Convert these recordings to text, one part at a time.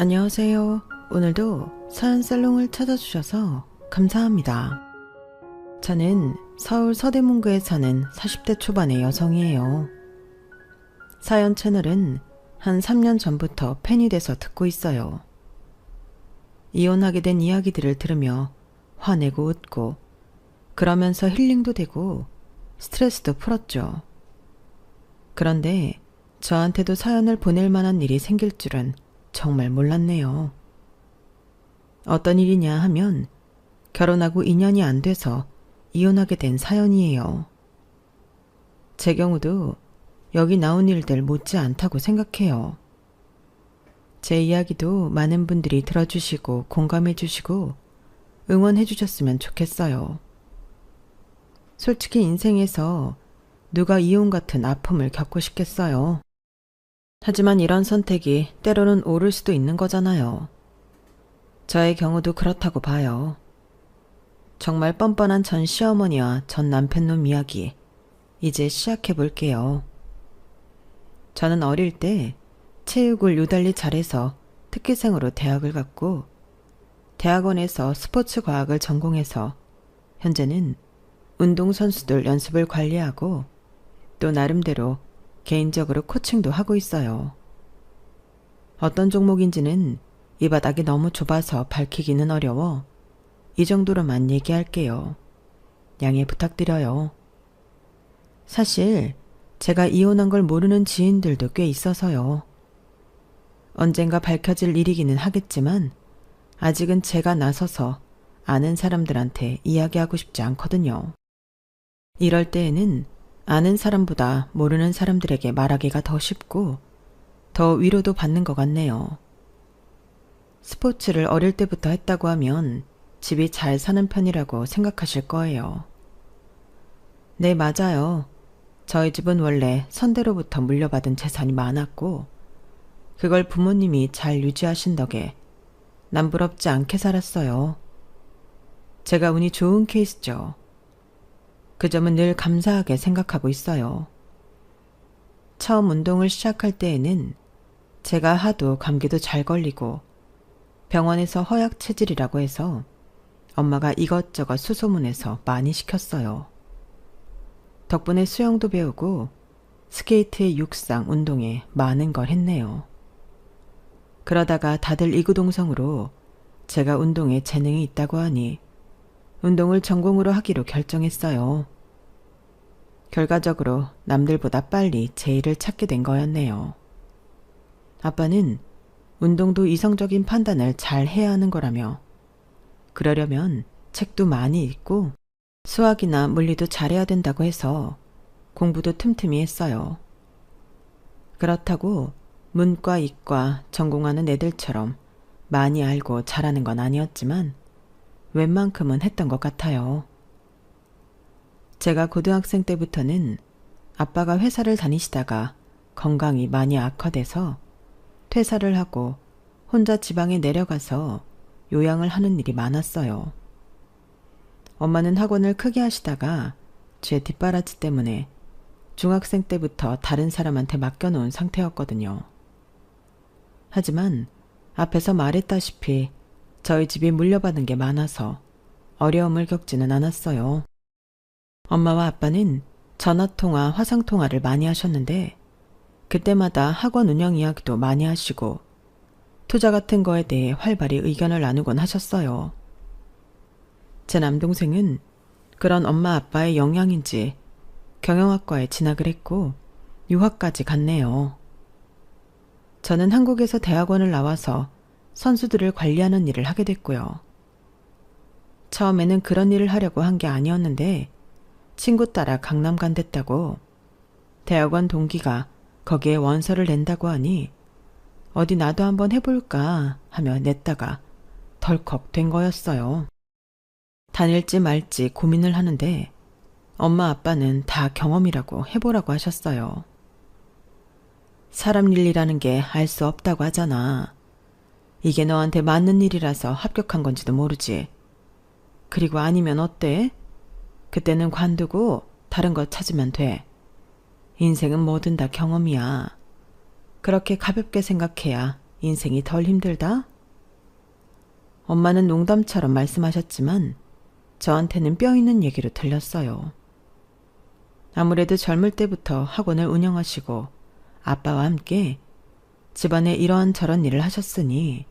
안녕하세요. 오늘도 사연살롱을 찾아주셔서 감사합니다. 저는 서울 서대문구에 사는 40대 초반의 여성이에요. 사연 채널은 한 3년 전부터 팬이 돼서 듣고 있어요. 이혼하게 된 이야기들을 들으며 화내고 웃고 그러면서 힐링도 되고 스트레스도 풀었죠. 그런데 저한테도 사연을 보낼 만한 일이 생길 줄은 정말 몰랐네요. 어떤 일이냐 하면 결혼하고 2년이 안 돼서 이혼하게 된 사연이에요. 제 경우도 여기 나온 일들 못지 않다고 생각해요. 제 이야기도 많은 분들이 들어주시고 공감해 주시고 응원해 주셨으면 좋겠어요. 솔직히 인생에서 누가 이혼 같은 아픔을 겪고 싶겠어요. 하지만 이런 선택이 때로는 옳을 수도 있는 거잖아요. 저의 경우도 그렇다고 봐요. 정말 뻔뻔한 전 시어머니와 전 남편놈 이야기 이제 시작해 볼게요. 저는 어릴 때 체육을 유달리 잘해서 특기생으로 대학을 갔고 대학원에서 스포츠 과학을 전공해서 현재는 운동선수들 연습을 관리하고 또 나름대로 개인적으로 코칭도 하고 있어요. 어떤 종목인지는 이 바닥이 너무 좁아서 밝히기는 어려워 이 정도로만 얘기할게요. 양해 부탁드려요. 사실 제가 이혼한 걸 모르는 지인들도 꽤 있어서요. 언젠가 밝혀질 일이기는 하겠지만 아직은 제가 나서서 아는 사람들한테 이야기하고 싶지 않거든요. 이럴 때에는 아는 사람보다 모르는 사람들에게 말하기가 더 쉽고 더 위로도 받는 것 같네요. 스포츠를 어릴 때부터 했다고 하면 집이 잘 사는 편이라고 생각하실 거예요. 네, 맞아요. 저희 집은 원래 선대로부터 물려받은 재산이 많았고 그걸 부모님이 잘 유지하신 덕에 남부럽지 않게 살았어요. 제가 운이 좋은 케이스죠. 그 점은 늘 감사하게 생각하고 있어요. 처음 운동을 시작할 때에는 제가 하도 감기도 잘 걸리고 병원에서 허약 체질이라고 해서 엄마가 이것저것 수소문해서 많이 시켰어요. 덕분에 수영도 배우고 스케이트에 육상, 운동에 많은 걸 했네요. 그러다가 다들 이구동성으로 제가 운동에 재능이 있다고 하니 운동을 전공으로 하기로 결정했어요. 결과적으로 남들보다 빨리 제 일을 찾게 된 거였네요. 아빠는 운동도 이성적인 판단을 잘 해야 하는 거라며 그러려면 책도 많이 읽고 수학이나 물리도 잘해야 된다고 해서 공부도 틈틈이 했어요. 그렇다고 문과, 이과 전공하는 애들처럼 많이 알고 잘하는 건 아니었지만 웬만큼은 했던 것 같아요. 제가 고등학생 때부터는 아빠가 회사를 다니시다가 건강이 많이 악화돼서 퇴사를 하고 혼자 지방에 내려가서 요양을 하는 일이 많았어요. 엄마는 학원을 크게 하시다가 제 뒷바라지 때문에 중학생 때부터 다른 사람한테 맡겨놓은 상태였거든요. 하지만 앞에서 말했다시피 저희 집이 물려받은 게 많아서 어려움을 겪지는 않았어요. 엄마와 아빠는 전화통화, 화상통화를 많이 하셨는데 그때마다 학원 운영 이야기도 많이 하시고 투자 같은 거에 대해 활발히 의견을 나누곤 하셨어요. 제 남동생은 그런 엄마 아빠의 영향인지 경영학과에 진학을 했고 유학까지 갔네요. 저는 한국에서 대학원을 나와서 선수들을 관리하는 일을 하게 됐고요. 처음에는 그런 일을 하려고 한 게 아니었는데 친구 따라 강남 간댔다고 대학원 동기가 거기에 원서를 낸다고 하니 어디 나도 한번 해볼까 하며 냈다가 덜컥 된 거였어요. 다닐지 말지 고민을 하는데 엄마 아빠는 다 경험이라고 해보라고 하셨어요. 사람 일이라는 게 알 수 없다고 하잖아. 이게 너한테 맞는 일이라서 합격한 건지도 모르지. 그리고 아니면 어때? 그때는 관두고 다른 거 찾으면 돼. 인생은 뭐든 다 경험이야. 그렇게 가볍게 생각해야 인생이 덜 힘들다? 엄마는 농담처럼 말씀하셨지만 저한테는 뼈 있는 얘기로 들렸어요. 아무래도 젊을 때부터 학원을 운영하시고 아빠와 함께 집안에 이런저런 일을 하셨으니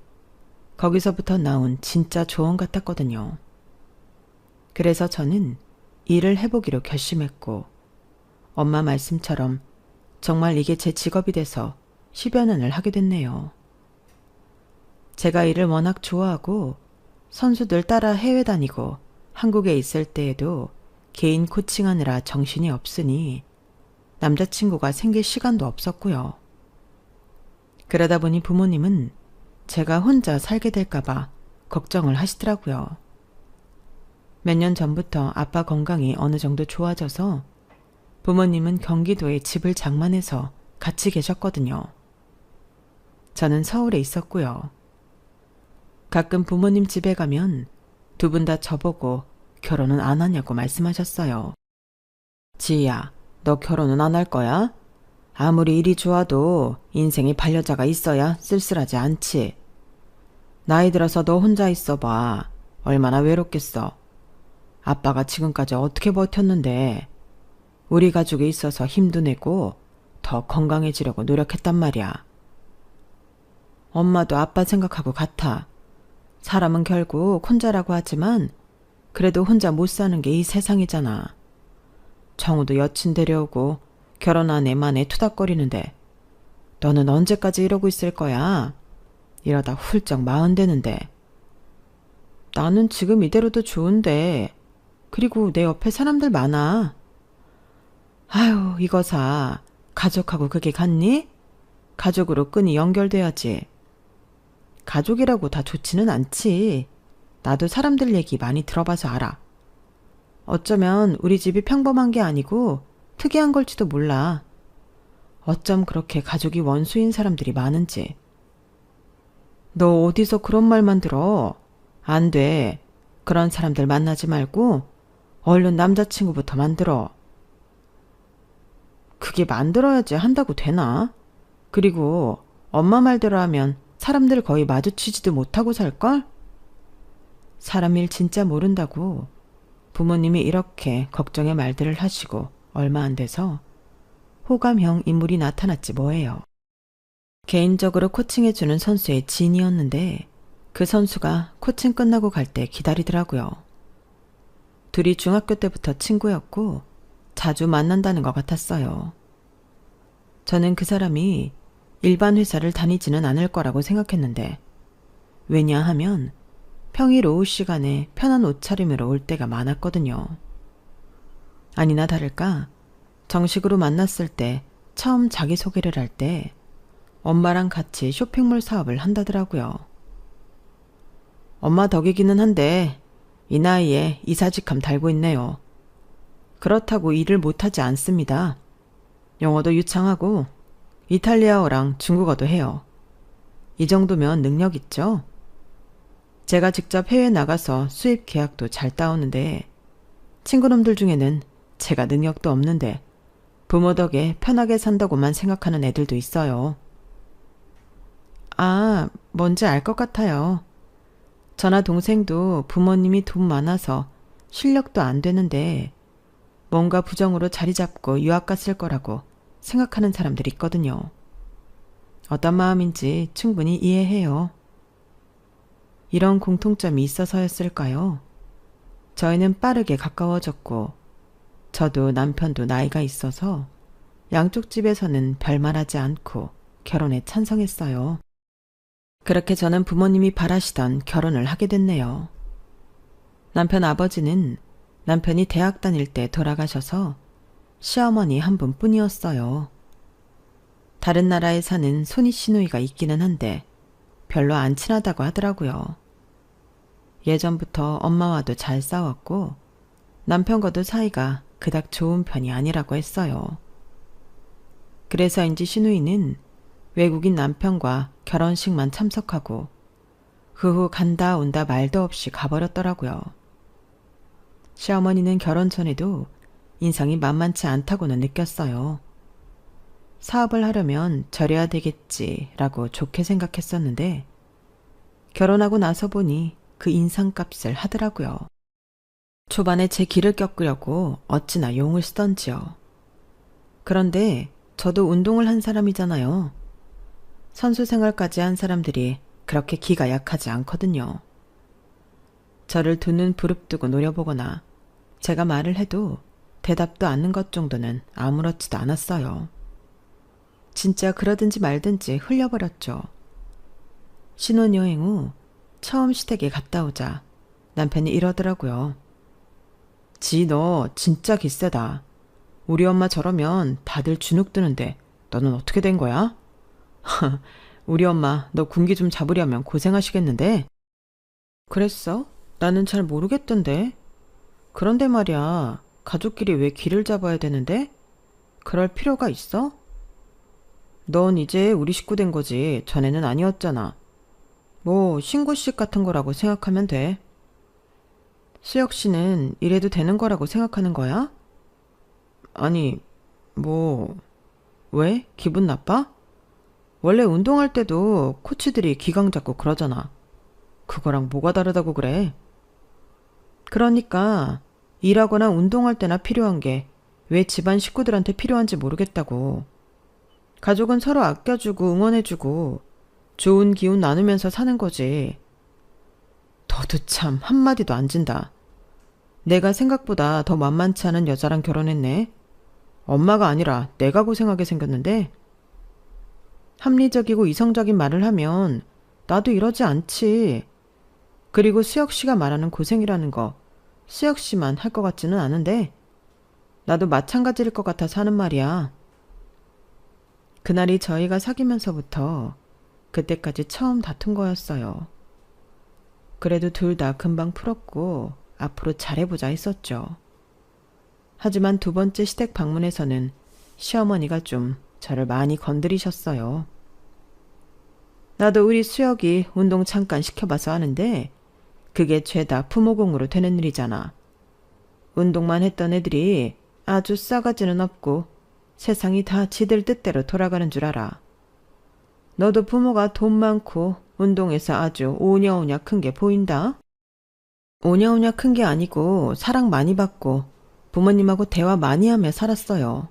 거기서부터 나온 진짜 조언 같았거든요. 그래서 저는 일을 해보기로 결심했고 엄마 말씀처럼 정말 이게 제 직업이 돼서 10여 년을 하게 됐네요. 제가 일을 워낙 좋아하고 선수들 따라 해외 다니고 한국에 있을 때에도 개인 코칭하느라 정신이 없으니 남자친구가 생길 시간도 없었고요. 그러다 보니 부모님은 제가 혼자 살게 될까봐 걱정을 하시더라고요. 몇 년 전부터 아빠 건강이 어느 정도 좋아져서 부모님은 경기도에 집을 장만해서 같이 계셨거든요. 저는 서울에 있었고요. 가끔 부모님 집에 가면 두 분 다 저보고 결혼은 안 하냐고 말씀하셨어요. 지희야, 너 결혼은 안 할 거야? 아무리 일이 좋아도 인생에 반려자가 있어야 쓸쓸하지 않지. 나이 들어서 너 혼자 있어봐. 얼마나 외롭겠어. 아빠가 지금까지 어떻게 버텼는데 우리 가족이 있어서 힘도 내고 더 건강해지려고 노력했단 말이야. 엄마도 아빠 생각하고 같아. 사람은 결국 혼자라고 하지만 그래도 혼자 못 사는 게 이 세상이잖아. 정우도 여친 데려오고 결혼 안 해 만에 투닥거리는데 너는 언제까지 이러고 있을 거야? 이러다 훌쩍 40 되는데. 나는 지금 이대로도 좋은데 그리고 내 옆에 사람들 많아. 아유, 이거사 가족하고 그게 같니? 가족으로 끈이 연결돼야지. 가족이라고 다 좋지는 않지. 나도 사람들 얘기 많이 들어봐서 알아. 어쩌면 우리 집이 평범한 게 아니고 특이한 걸지도 몰라. 어쩜 그렇게 가족이 원수인 사람들이 많은지. 너 어디서 그런 말만 들어? 안 돼. 그런 사람들 만나지 말고 얼른 남자친구부터 만들어. 그게 만들어야지 한다고 되나? 그리고 엄마 말대로 하면 사람들 거의 마주치지도 못하고 살걸? 사람 일 진짜 모른다고 부모님이 이렇게 걱정의 말들을 하시고 얼마 안 돼서 호감형 인물이 나타났지 뭐예요. 개인적으로 코칭해주는 선수의 지인이었는데 그 선수가 코칭 끝나고 갈 때 기다리더라고요. 둘이 중학교 때부터 친구였고 자주 만난다는 것 같았어요. 저는 그 사람이 일반 회사를 다니지는 않을 거라고 생각했는데 왜냐하면 평일 오후 시간에 편한 옷차림으로 올 때가 많았거든요. 아니나 다를까 정식으로 만났을 때 처음 자기소개를 할 때 엄마랑 같이 쇼핑몰 사업을 한다더라고요. 엄마 덕이기는 한데 이 나이에 이사직함 달고 있네요. 그렇다고 일을 못하지 않습니다. 영어도 유창하고 이탈리아어랑 중국어도 해요. 이 정도면 능력 있죠? 제가 직접 해외 나가서 수입 계약도 잘 따오는데 친구놈들 중에는 제가 능력도 없는데 부모 덕에 편하게 산다고만 생각하는 애들도 있어요. 아, 뭔지 알 것 같아요. 저나 동생도 부모님이 돈 많아서 실력도 안 되는데 뭔가 부정으로 자리 잡고 유학 갔을 거라고 생각하는 사람들이 있거든요. 어떤 마음인지 충분히 이해해요. 이런 공통점이 있어서였을까요? 저희는 빠르게 가까워졌고 저도 남편도 나이가 있어서 양쪽 집에서는 별말하지 않고 결혼에 찬성했어요. 그렇게 저는 부모님이 바라시던 결혼을 하게 됐네요. 남편 아버지는 남편이 대학 다닐 때 돌아가셔서 시어머니 한 분뿐이었어요. 다른 나라에 사는 손이 시누이가 있기는 한데 별로 안 친하다고 하더라고요. 예전부터 엄마와도 잘 싸웠고 남편과도 사이가 그닥 좋은 편이 아니라고 했어요. 그래서인지 시누이는 외국인 남편과 결혼식만 참석하고 그 후 간다 온다 말도 없이 가버렸더라고요. 시어머니는 결혼 전에도 인상이 만만치 않다고는 느꼈어요. 사업을 하려면 저래야 되겠지라고 좋게 생각했었는데 결혼하고 나서 보니 그 인상값을 하더라고요. 초반에 제 길을 꺾으려고 어찌나 용을 쓰던지요. 그런데 저도 운동을 한 사람이잖아요. 선수 생활까지 한 사람들이 그렇게 기가 약하지 않거든요. 저를 두 눈 부릅뜨고 노려보거나 제가 말을 해도 대답도 않는 것 정도는 아무렇지도 않았어요. 진짜 그러든지 말든지 흘려버렸죠. 신혼여행 후 처음 시댁에 갔다 오자 남편이 이러더라고요. 지 너 진짜 기세다. 우리 엄마 저러면 다들 주눅 드는데 너는 어떻게 된 거야? 우리 엄마 너 군기 좀 잡으려면 고생하시겠는데? 그랬어? 나는 잘 모르겠던데. 그런데 말이야, 가족끼리 왜 기를 잡아야 되는데? 그럴 필요가 있어? 넌 이제 우리 식구 된 거지. 전에는 아니었잖아. 뭐 신고식 같은 거라고 생각하면 돼. 수혁 씨는 이래도 되는 거라고 생각하는 거야? 아니, 뭐, 왜? 기분 나빠? 원래 운동할 때도 코치들이 기강 잡고 그러잖아. 그거랑 뭐가 다르다고 그래? 그러니까 일하거나 운동할 때나 필요한 게 왜 집안 식구들한테 필요한지 모르겠다고. 가족은 서로 아껴주고 응원해주고 좋은 기운 나누면서 사는 거지. 너도 참 한마디도 안 진다. 내가 생각보다 더 만만치 않은 여자랑 결혼했네. 엄마가 아니라 내가 고생하게 생겼는데. 합리적이고 이성적인 말을 하면 나도 이러지 않지. 그리고 수혁 씨가 말하는 고생이라는 거 수혁 씨만 할 것 같지는 않은데 나도 마찬가지일 것 같아서 하는 말이야. 그날이 저희가 사귀면서부터 그때까지 처음 다툰 거였어요. 그래도 둘 다 금방 풀었고 앞으로 잘해보자 했었죠. 하지만 두 번째 시댁 방문에서는 시어머니가 좀 저를 많이 건드리셨어요. 나도 우리 수혁이 운동 잠깐 시켜봐서 하는데 그게 죄다 부모공으로 되는 일이잖아. 운동만 했던 애들이 아주 싸가지는 없고 세상이 다 지들 뜻대로 돌아가는 줄 알아. 너도 부모가 돈 많고 운동에서 아주 오냐오냐 큰 게 보인다? 오냐오냐 큰 게 아니고 사랑 많이 받고 부모님하고 대화 많이 하며 살았어요.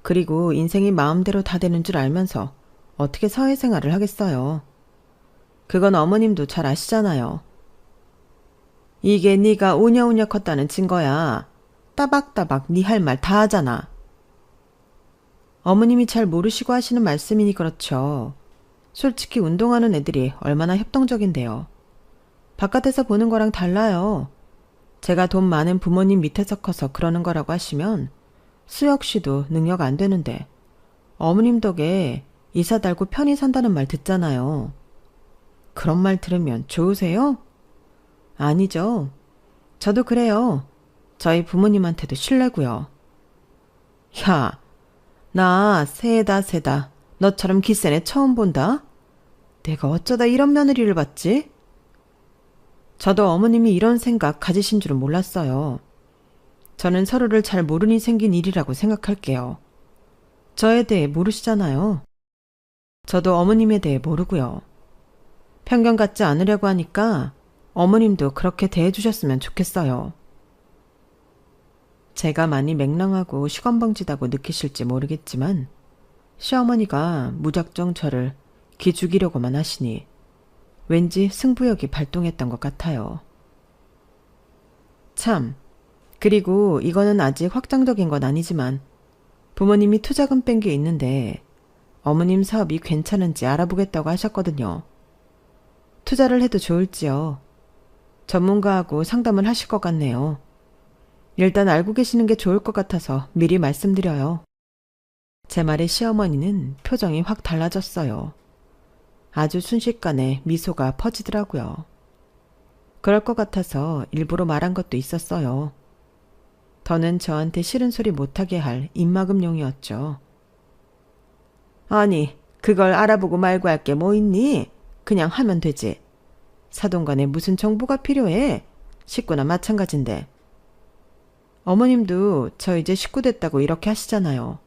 그리고 인생이 마음대로 다 되는 줄 알면서 어떻게 사회생활을 하겠어요. 그건 어머님도 잘 아시잖아요. 이게 네가 오냐오냐 컸다는 증거야. 따박따박 네 할 말 다 하잖아. 어머님이 잘 모르시고 하시는 말씀이니 그렇죠. 솔직히 운동하는 애들이 얼마나 협동적인데요. 바깥에서 보는 거랑 달라요. 제가 돈 많은 부모님 밑에서 커서 그러는 거라고 하시면 수혁 씨도 능력 안 되는데 어머님 덕에 이사 달고 편히 산다는 말 듣잖아요. 그런 말 들으면 좋으세요? 아니죠. 저도 그래요. 저희 부모님한테도 실례고요. 야, 나 세다. 너처럼 기센 애 처음 본다. 내가 어쩌다 이런 며느리를 받지? 저도 어머님이 이런 생각 가지신 줄은 몰랐어요. 저는 서로를 잘 모르니 생긴 일이라고 생각할게요. 저에 대해 모르시잖아요. 저도 어머님에 대해 모르고요. 편견 갖지 않으려고 하니까 어머님도 그렇게 대해주셨으면 좋겠어요. 제가 많이 맹랑하고 시건방지다고 느끼실지 모르겠지만 시어머니가 무작정 저를 기죽이려고만 하시니 왠지 승부욕이 발동했던 것 같아요. 참, 그리고 이거는 아직 확정적인 건 아니지만 부모님이 투자금 뺀 게 있는데 어머님 사업이 괜찮은지 알아보겠다고 하셨거든요. 투자를 해도 좋을지요. 전문가하고 상담을 하실 것 같네요. 일단 알고 계시는 게 좋을 것 같아서 미리 말씀드려요. 제 말에 시어머니는 표정이 확 달라졌어요. 아주 순식간에 미소가 퍼지더라고요. 그럴 것 같아서 일부러 말한 것도 있었어요. 더는 저한테 싫은 소리 못하게 할 입막음용이었죠. 아니, 그걸 알아보고 말고 할 게 뭐 있니? 그냥 하면 되지. 사돈간에 무슨 정보가 필요해? 식구나 마찬가지인데. 어머님도 저 이제 식구 됐다고 이렇게 하시잖아요.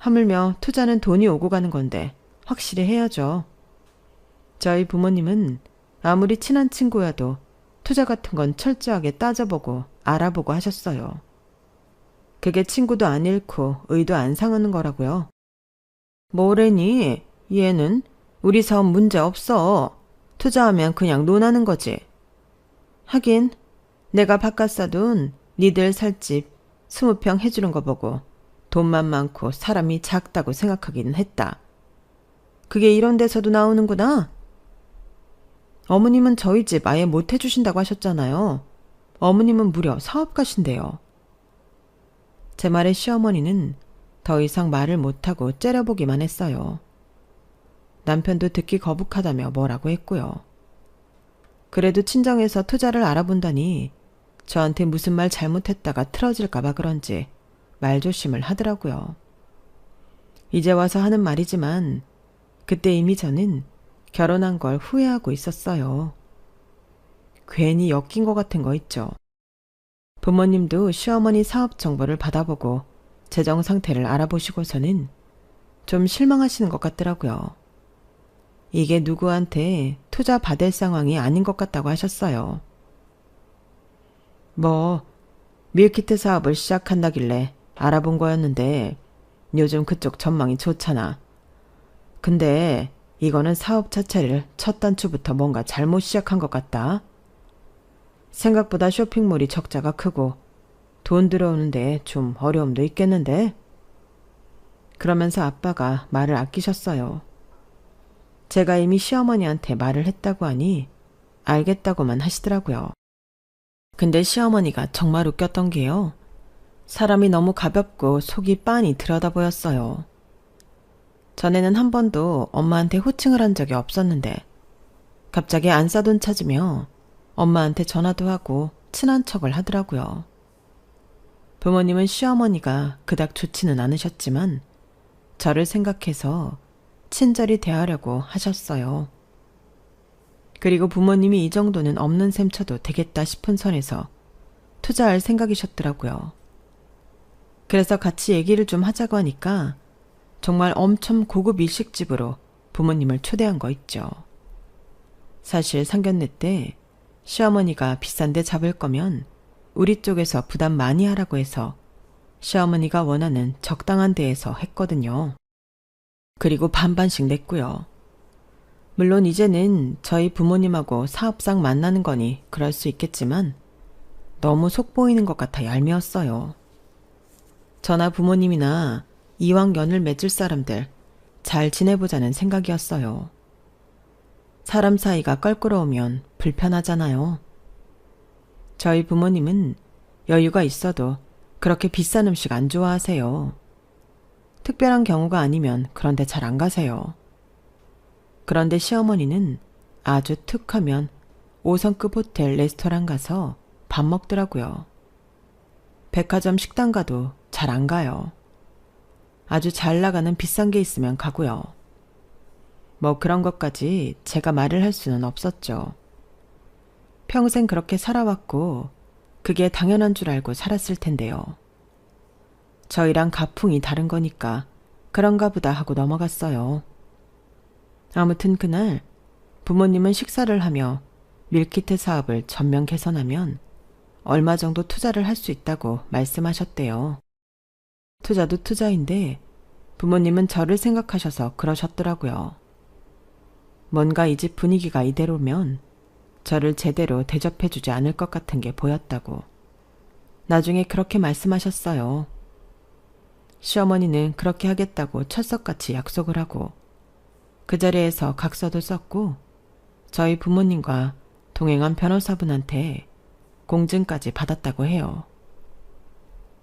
하물며 투자는 돈이 오고 가는 건데 확실히 해야죠. 저희 부모님은 아무리 친한 친구여도 투자 같은 건 철저하게 따져보고 알아보고 하셨어요. 그게 친구도 안 잃고 의도 안 상하는 거라고요. 뭐래니? 얘는 우리 사업 문제 없어. 투자하면 그냥 논하는 거지. 하긴 내가 바깥 사돈 니들 살 집 20평 해주는 거 보고 돈만 많고 사람이 작다고 생각하기는 했다. 그게 이런 데서도 나오는구나. 어머님은 저희 집 아예 못 해주신다고 하셨잖아요. 어머님은 무려 사업가신데요. 제 말에 시어머니는 더 이상 말을 못하고 째려보기만 했어요. 남편도 듣기 거북하다며 뭐라고 했고요. 그래도 친정에서 투자를 알아본다니 저한테 무슨 말 잘못했다가 틀어질까봐 그런지 말조심을 하더라고요. 이제 와서 하는 말이지만 그때 이미 저는 결혼한 걸 후회하고 있었어요. 괜히 엮인 것 같은 거 있죠. 부모님도 시어머니 사업 정보를 받아보고 재정 상태를 알아보시고서는 좀 실망하시는 것 같더라고요. 이게 누구한테 투자 받을 상황이 아닌 것 같다고 하셨어요. 밀키트 사업을 시작한다길래 알아본 거였는데 요즘 그쪽 전망이 좋잖아. 근데 이거는 사업 자체를 첫 단추부터 뭔가 잘못 시작한 것 같다. 생각보다 쇼핑몰이 적자가 크고 돈 들어오는데 좀 어려움도 있겠는데? 그러면서 아빠가 말을 아끼셨어요. 제가 이미 시어머니한테 말을 했다고 하니 알겠다고만 하시더라고요. 근데 시어머니가 정말 웃겼던 게요. 사람이 너무 가볍고 속이 빤히 들여다 보였어요. 전에는 한 번도 엄마한테 호칭을 한 적이 없었는데 갑자기 안 싸돈 찾으며 엄마한테 전화도 하고 친한 척을 하더라고요. 부모님은 시어머니가 그닥 좋지는 않으셨지만 저를 생각해서 친절히 대하려고 하셨어요. 그리고 부모님이 이 정도는 없는 셈 쳐도 되겠다 싶은 선에서 투자할 생각이셨더라고요. 그래서 같이 얘기를 좀 하자고 하니까 정말 엄청 고급 일식집으로 부모님을 초대한 거 있죠. 사실 상견례 때 시어머니가 비싼 데 잡을 거면 우리 쪽에서 부담 많이 하라고 해서 시어머니가 원하는 적당한 데에서 했거든요. 그리고 반반씩 냈고요. 물론 이제는 저희 부모님하고 사업상 만나는 거니 그럴 수 있겠지만 너무 속보이는 것 같아 얄미웠어요. 저나 부모님이나 이왕 연을 맺을 사람들 잘 지내보자는 생각이었어요. 사람 사이가 껄끄러우면 불편하잖아요. 저희 부모님은 여유가 있어도 그렇게 비싼 음식 안 좋아하세요. 특별한 경우가 아니면 그런데 잘 안 가세요. 그런데 시어머니는 아주 툭하면 5성급 호텔 레스토랑 가서 밥 먹더라고요. 백화점 식당 가도 잘 안 가요. 아주 잘 나가는 비싼 게 있으면 가고요. 뭐 그런 것까지 제가 말을 할 수는 없었죠. 평생 그렇게 살아왔고 그게 당연한 줄 알고 살았을 텐데요. 저희랑 가풍이 다른 거니까 그런가 보다 하고 넘어갔어요. 아무튼 그날 부모님은 식사를 하며 밀키트 사업을 전면 개선하면 얼마 정도 투자를 할 수 있다고 말씀하셨대요. 투자도 투자인데 부모님은 저를 생각하셔서 그러셨더라고요. 뭔가 이 집 분위기가 이대로면 저를 제대로 대접해주지 않을 것 같은 게 보였다고. 나중에 그렇게 말씀하셨어요. 시어머니는 그렇게 하겠다고 철석같이 약속을 하고 그 자리에서 각서도 썼고 저희 부모님과 동행한 변호사분한테 공증까지 받았다고 해요.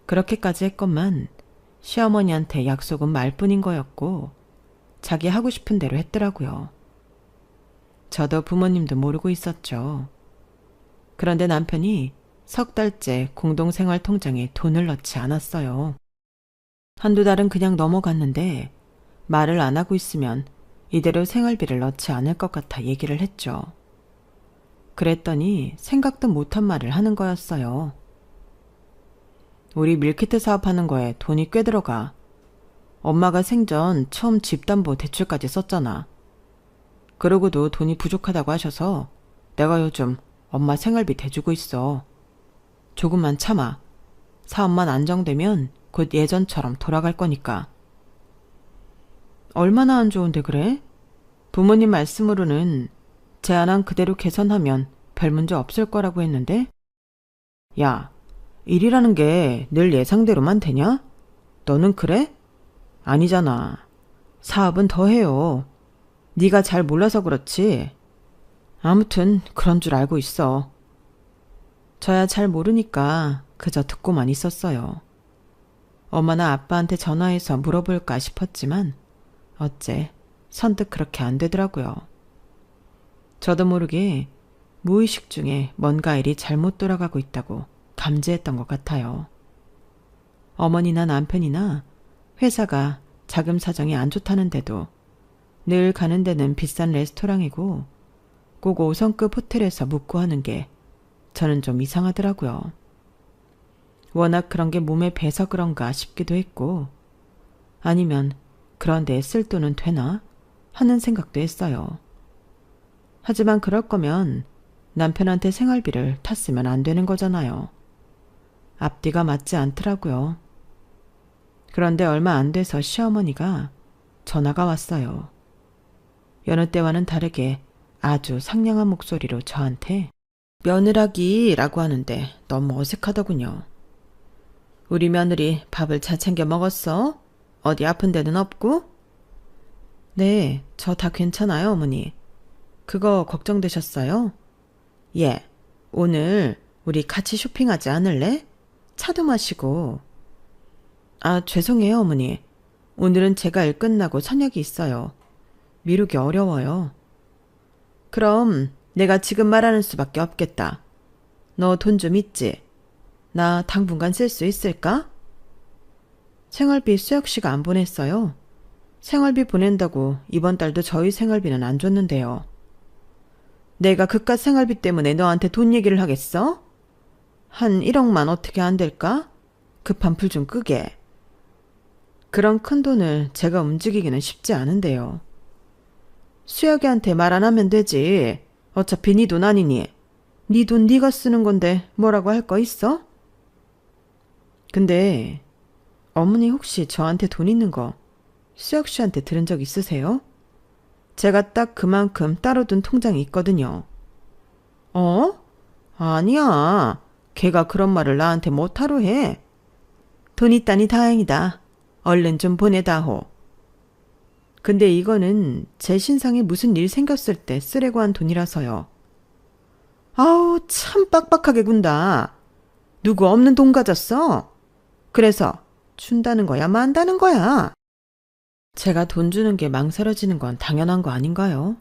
그렇게까지 했건만 시어머니한테 약속은 말뿐인 거였고 자기 하고 싶은 대로 했더라고요. 저도 부모님도 모르고 있었죠. 그런데 남편이 석 달째 공동생활 통장에 돈을 넣지 않았어요. 한두 달은 그냥 넘어갔는데 말을 안 하고 있으면 이대로 생활비를 넣지 않을 것 같아 얘기를 했죠. 그랬더니 생각도 못한 말을 하는 거였어요. 우리 밀키트 사업하는 거에 돈이 꽤 들어가. 엄마가 생전 처음 집담보 대출까지 썼잖아. 그러고도 돈이 부족하다고 하셔서 내가 요즘 엄마 생활비 대주고 있어. 조금만 참아. 사업만 안정되면 곧 예전처럼 돌아갈 거니까. 얼마나 안 좋은데 그래? 부모님 말씀으로는 제안한 그대로 개선하면 별 문제 없을 거라고 했는데? 야, 일이라는 게 늘 예상대로만 되냐? 너는 그래? 아니잖아. 사업은 더 해요. 네가 잘 몰라서 그렇지. 아무튼 그런 줄 알고 있어. 저야 잘 모르니까 그저 듣고만 있었어요. 엄마나 아빠한테 전화해서 물어볼까 싶었지만 어째 선뜻 그렇게 안 되더라고요. 저도 모르게 무의식 중에 뭔가 일이 잘못 돌아가고 있다고 감지했던 것 같아요. 어머니나 남편이나 회사가 자금 사정이 안 좋다는데도 늘 가는 데는 비싼 레스토랑이고 꼭 5성급 호텔에서 묵고 하는 게 저는 좀 이상하더라고요. 워낙 그런 게 몸에 배서 그런가 싶기도 했고 아니면 그런 데에 쓸 돈은 되나 하는 생각도 했어요. 하지만 그럴 거면 남편한테 생활비를 탔으면 안 되는 거잖아요. 앞뒤가 맞지 않더라고요. 그런데 얼마 안 돼서 시어머니가 전화가 왔어요. 여느 때와는 다르게 아주 상냥한 목소리로 저한테 며느라기라고 하는데 너무 어색하더군요. 우리 며느리 밥을 잘 챙겨 먹었어? 어디 아픈 데는 없고? 네, 저 다 괜찮아요, 어머니. 그거 걱정되셨어요? 예, 오늘 우리 같이 쇼핑하지 않을래? 차도 마시고. 아, 죄송해요, 어머니. 오늘은 제가 일 끝나고 선약이 있어요. 미루기 어려워요. 그럼 내가 지금 말하는 수밖에 없겠다. 너 돈 좀 있지? 나 당분간 쓸 수 있을까? 생활비 수혁 씨가 안 보냈어요. 생활비 보낸다고 이번 달도 저희 생활비는 안 줬는데요. 내가 그깟 생활비 때문에 너한테 돈 얘기를 하겠어? 한 1억만 어떻게 안 될까? 급한 불 좀 끄게. 그런 큰 돈을 제가 움직이기는 쉽지 않은데요. 수혁이한테 말 안 하면 되지. 어차피 네 돈 아니니. 네 돈 네가 쓰는 건데 뭐라고 할 거 있어? 근데 어머니 혹시 저한테 돈 있는 거 수혁 씨한테 들은 적 있으세요? 제가 딱 그만큼 따로 둔 통장이 있거든요. 어? 아니야. 걔가 그런 말을 나한테 못하러 해. 돈 있다니 다행이다. 얼른 좀 보내다호. 근데 이거는 제 신상에 무슨 일 생겼을 때 쓰려고 한 돈이라서요. 아우, 참 빡빡하게 군다. 누구 없는 돈 가졌어? 그래서 준다는 거야, 만다는 거야? 제가 돈 주는 게 망설여지는 건 당연한 거 아닌가요?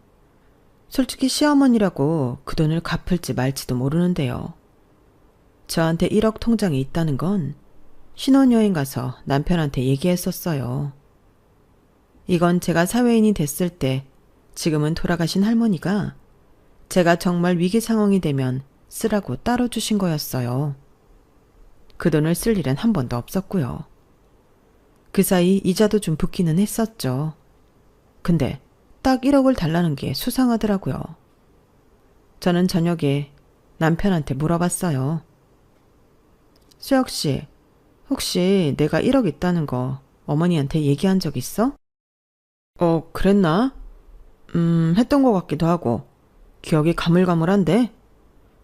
솔직히 시어머니라고 그 돈을 갚을지 말지도 모르는데요. 저한테 1억 통장이 있다는 건 신혼여행 가서 남편한테 얘기했었어요. 이건 제가 사회인이 됐을 때 지금은 돌아가신 할머니가 제가 정말 위기 상황이 되면 쓰라고 따로 주신 거였어요. 그 돈을 쓸 일은 한 번도 없었고요. 그 사이 이자도 좀 붙기는 했었죠. 근데 딱 1억을 달라는 게 수상하더라고요. 저는 저녁에 남편한테 물어봤어요. 수혁 씨, 혹시 내가 1억 있다는 거 어머니한테 얘기한 적 있어? 그랬나? 했던 것 같기도 하고. 기억이 가물가물한데?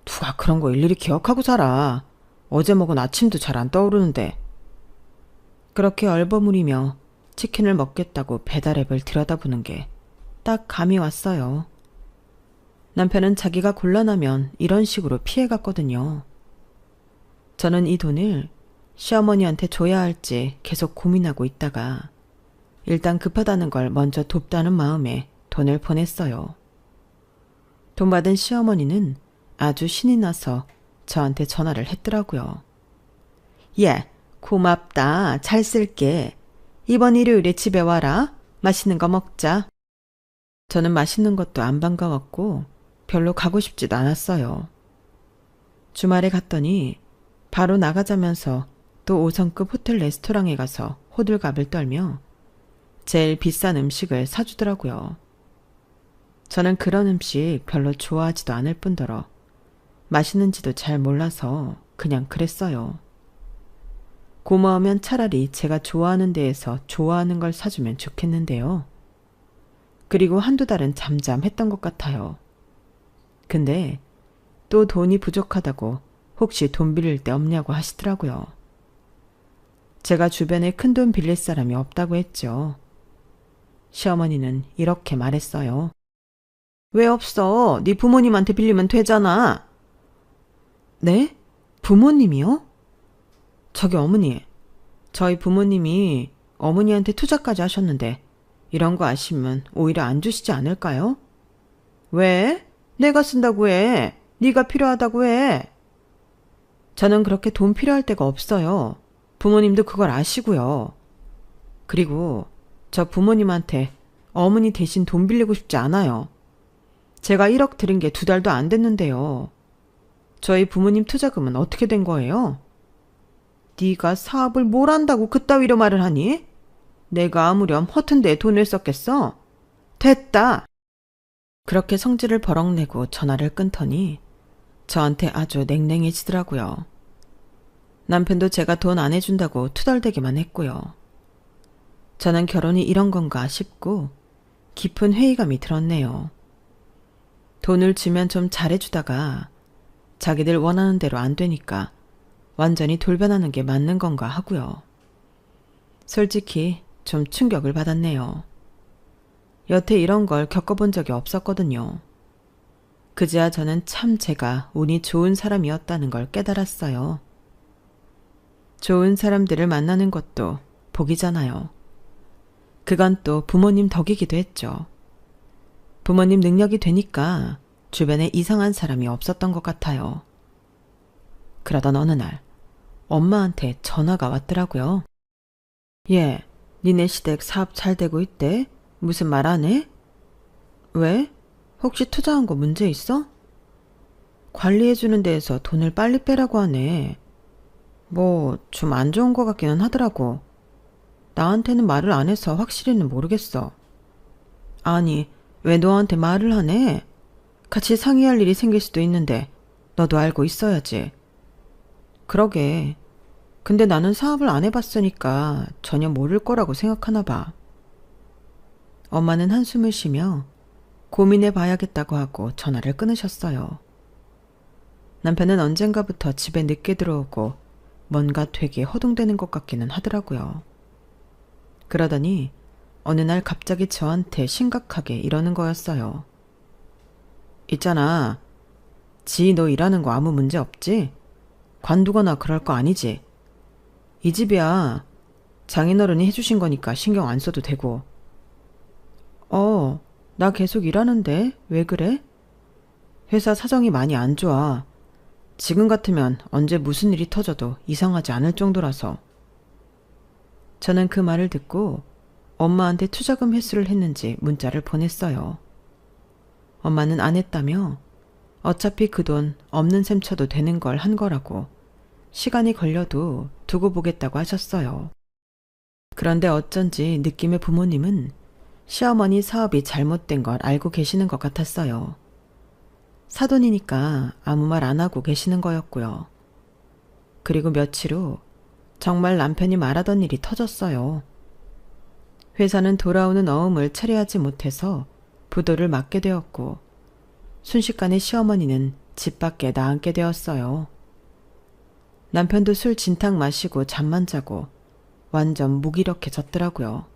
누가 그런 거 일일이 기억하고 살아. 어제 먹은 아침도 잘 안 떠오르는데. 그렇게 얼버무리며 치킨을 먹겠다고 배달앱을 들여다보는 게 딱 감이 왔어요. 남편은 자기가 곤란하면 이런 식으로 피해갔거든요. 저는 이 돈을 시어머니한테 줘야 할지 계속 고민하고 있다가 일단 급하다는 걸 먼저 돕다는 마음에 돈을 보냈어요. 돈 받은 시어머니는 아주 신이 나서 저한테 전화를 했더라고요. 예, 고맙다. 잘 쓸게. 이번 일요일에 집에 와라. 맛있는 거 먹자. 저는 맛있는 것도 안 반가웠고 별로 가고 싶지도 않았어요. 주말에 갔더니 바로 나가자면서 또 5성급 호텔 레스토랑에 가서 호들갑을 떨며 제일 비싼 음식을 사주더라고요. 저는 그런 음식 별로 좋아하지도 않을 뿐더러 맛있는지도 잘 몰라서 그냥 그랬어요. 고마우면 차라리 제가 좋아하는 데에서 좋아하는 걸 사주면 좋겠는데요. 그리고 한두 달은 잠잠했던 것 같아요. 근데 또 돈이 부족하다고 혹시 돈 빌릴 데 없냐고 하시더라고요. 제가 주변에 큰돈 빌릴 사람이 없다고 했죠. 시어머니는 이렇게 말했어요. 왜 없어? 네 부모님한테 빌리면 되잖아. 네? 부모님이요? 저기 어머니, 저희 부모님이 어머니한테 투자까지 하셨는데 이런 거 아시면 오히려 안 주시지 않을까요? 왜? 내가 쓴다고 해. 네가 필요하다고 해. 저는 그렇게 돈 필요할 데가 없어요. 부모님도 그걸 아시고요. 그리고 저 부모님한테 어머니 대신 돈 빌리고 싶지 않아요. 제가 1억 들은 게 2달도 안 됐는데요. 저희 부모님 투자금은 어떻게 된 거예요? 네가 사업을 뭘 한다고 그따위로 말을 하니? 내가 아무렴 허튼 데에 돈을 썼겠어? 됐다. 그렇게 성질을 버럭내고 전화를 끊더니 저한테 아주 냉랭해지더라고요. 남편도 제가 돈 안 해준다고 투덜대기만 했고요. 저는 결혼이 이런 건가 싶고 깊은 회의감이 들었네요. 돈을 주면 좀 잘해주다가 자기들 원하는 대로 안 되니까 완전히 돌변하는 게 맞는 건가 하고요. 솔직히 좀 충격을 받았네요. 여태 이런 걸 겪어본 적이 없었거든요. 그제야 저는 참 제가 운이 좋은 사람이었다는 걸 깨달았어요. 좋은 사람들을 만나는 것도 복이잖아요. 그건 또 부모님 덕이기도 했죠. 부모님 능력이 되니까 주변에 이상한 사람이 없었던 것 같아요. 그러던 어느 날 엄마한테 전화가 왔더라고요. 얘, 니네 시댁 사업 잘 되고 있대? 무슨 말 안 해? 왜? 혹시 투자한 거 문제 있어? 관리해주는 데에서 돈을 빨리 빼라고 하네. 뭐 좀 안 좋은 거 같기는 하더라고. 나한테는 말을 안 해서 확실히는 모르겠어. 아니, 왜 너한테 말을 하네? 같이 상의할 일이 생길 수도 있는데 너도 알고 있어야지. 그러게. 근데 나는 사업을 안 해봤으니까 전혀 모를 거라고 생각하나 봐. 엄마는 한숨을 쉬며 고민해 봐야겠다고 하고 전화를 끊으셨어요. 남편은 언젠가부터 집에 늦게 들어오고 뭔가 되게 허둥대는 것 같기는 하더라고요. 그러더니 어느 날 갑자기 저한테 심각하게 이러는 거였어요. 있잖아. 지 너 일하는 거 아무 문제 없지? 관두거나 그럴 거 아니지? 이 집이야. 장인어른이 해주신 거니까 신경 안 써도 되고. 나 계속 일하는데 왜 그래? 회사 사정이 많이 안 좋아. 지금 같으면 언제 무슨 일이 터져도 이상하지 않을 정도라서. 저는 그 말을 듣고 엄마한테 투자금 회수를 했는지 문자를 보냈어요. 엄마는 안 했다며 어차피 그 돈 없는 셈 쳐도 되는 걸 한 거라고 시간이 걸려도 두고 보겠다고 하셨어요. 그런데 어쩐지 느낌의 부모님은 시어머니 사업이 잘못된 걸 알고 계시는 것 같았어요. 사돈이니까 아무 말 안 하고 계시는 거였고요. 그리고 며칠 후 정말 남편이 말하던 일이 터졌어요. 회사는 돌아오는 어음을 처리하지 못해서 부도를 맞게 되었고 순식간에 시어머니는 집 밖에 나앉게 되었어요. 남편도 술 진탕 마시고 잠만 자고 완전 무기력해졌더라고요.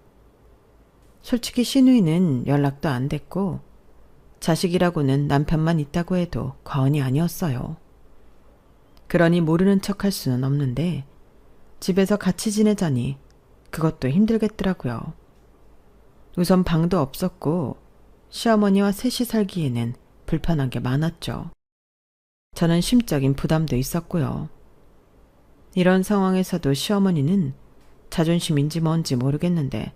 솔직히 시누이는 연락도 안 됐고 자식이라고는 남편만 있다고 해도 과언이 아니었어요. 그러니 모르는 척 할 수는 없는데 집에서 같이 지내자니 그것도 힘들겠더라고요. 우선 방도 없었고 시어머니와 셋이 살기에는 불편한 게 많았죠. 저는 심적인 부담도 있었고요. 이런 상황에서도 시어머니는 자존심인지 뭔지 모르겠는데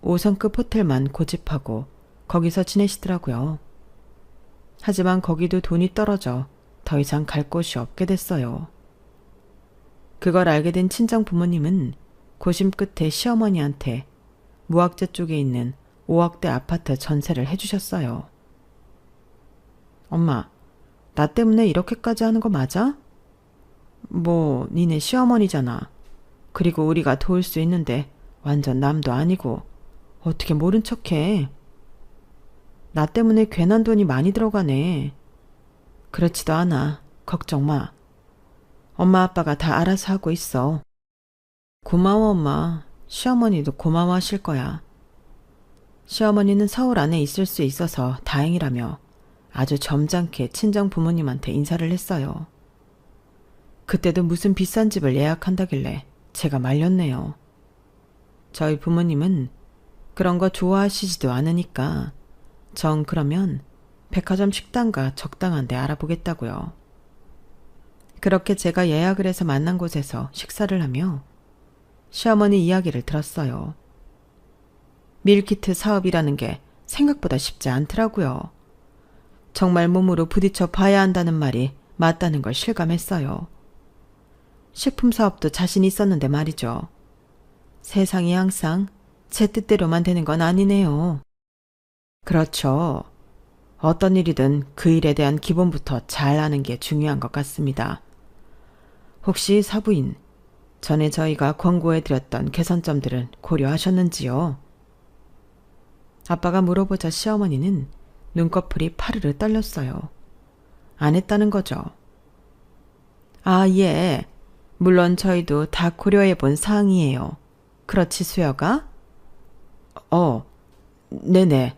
5성급 호텔만 고집하고 거기서 지내시더라고요. 하지만 거기도 돈이 떨어져 더 이상 갈 곳이 없게 됐어요. 그걸 알게 된 친정 부모님은 고심 끝에 시어머니한테 무학재 쪽에 있는 5억대 아파트 전세를 해주셨어요. 엄마, 나 때문에 이렇게까지 하는 거 맞아? 뭐 니네 시어머니잖아. 그리고 우리가 도울 수 있는데 완전 남도 아니고 어떻게 모른 척해. 나 때문에 괜한 돈이 많이 들어가네. 그렇지도 않아. 걱정 마. 엄마 아빠가 다 알아서 하고 있어. 고마워 엄마. 시어머니도 고마워하실 거야. 시어머니는 서울 안에 있을 수 있어서 다행이라며 아주 점잖게 친정 부모님한테 인사를 했어요. 그때도 무슨 비싼 집을 예약한다길래 제가 말렸네요. 저희 부모님은 그런 거 좋아하시지도 않으니까 정 그러면 백화점 식당가 적당한 데 알아보겠다고요. 그렇게 제가 예약을 해서 만난 곳에서 식사를 하며 시어머니 이야기를 들었어요. 밀키트 사업이라는 게 생각보다 쉽지 않더라고요. 정말 몸으로 부딪혀 봐야 한다는 말이 맞다는 걸 실감했어요. 식품 사업도 자신 있었는데 말이죠. 세상이 항상 제 뜻대로만 되는 건 아니네요. 그렇죠. 어떤 일이든 그 일에 대한 기본부터 잘 아는 게 중요한 것 같습니다. 혹시 사부인, 전에 저희가 권고해드렸던 개선점들은 고려하셨는지요? 아빠가 물어보자 시어머니는 눈꺼풀이 파르르 떨렸어요. 안 했다는 거죠. 아, 예. 물론 저희도 다 고려해 본 사항이에요. 그렇지, 수여가? 네네.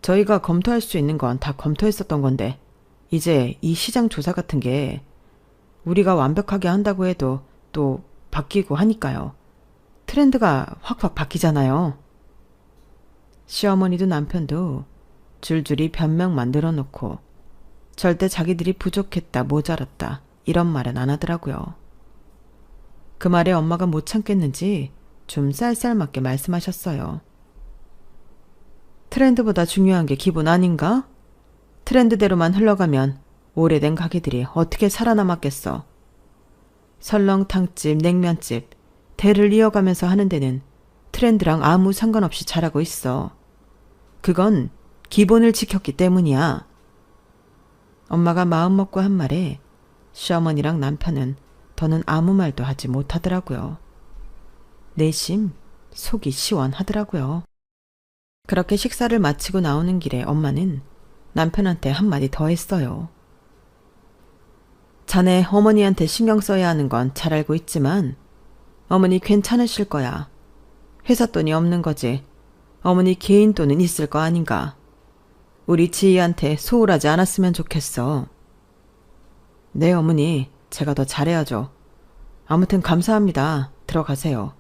저희가 검토할 수 있는 건 다 검토했었던 건데 이제 이 시장 조사 같은 게 우리가 완벽하게 한다고 해도 또 바뀌고 하니까요. 트렌드가 확확 바뀌잖아요. 시어머니도 남편도 줄줄이 변명만 늘어놓고 절대 자기들이 부족했다, 모자랐다 이런 말은 안 하더라고요. 그 말에 엄마가 못 참겠는지 좀 쌀쌀맞게 말씀하셨어요. 트렌드보다 중요한 게 기본 아닌가? 트렌드대로만 흘러가면 오래된 가게들이 어떻게 살아남았겠어. 설렁탕집, 냉면집, 대를 이어가면서 하는 데는 트렌드랑 아무 상관없이 잘하고 있어. 그건 기본을 지켰기 때문이야. 엄마가 마음먹고 한 말에 시어머니랑 남편은 더는 아무 말도 하지 못하더라고요. 내심 속이 시원하더라고요. 그렇게 식사를 마치고 나오는 길에 엄마는 남편한테 한마디 더 했어요. 자네 어머니한테 신경 써야 하는 건 잘 알고 있지만 어머니 괜찮으실 거야. 회사 돈이 없는 거지. 어머니 개인 돈은 있을 거 아닌가. 우리 지희한테 소홀하지 않았으면 좋겠어. 네 어머니, 제가 더 잘해야죠. 아무튼 감사합니다. 들어가세요.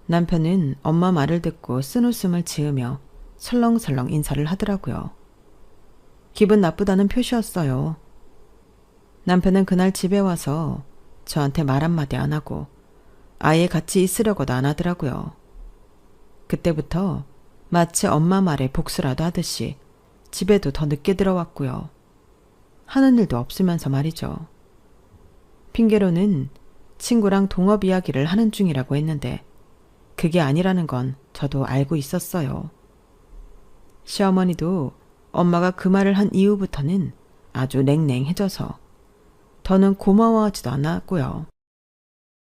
남편은 엄마 말을 듣고 쓴웃음을 지으며 설렁설렁 인사를 하더라고요. 기분 나쁘다는 표시였어요. 남편은 그날 집에 와서 저한테 말 한마디 안 하고 아예 같이 있으려고도 안 하더라고요. 그때부터 마치 엄마 말에 복수라도 하듯이 집에도 더 늦게 들어왔고요. 하는 일도 없으면서 말이죠. 핑계로는 친구랑 동업 이야기를 하는 중이라고 했는데 그게 아니라는 건 저도 알고 있었어요. 시어머니도 엄마가 그 말을 한 이후부터는 아주 냉랭해져서 더는 고마워하지도 않았고요.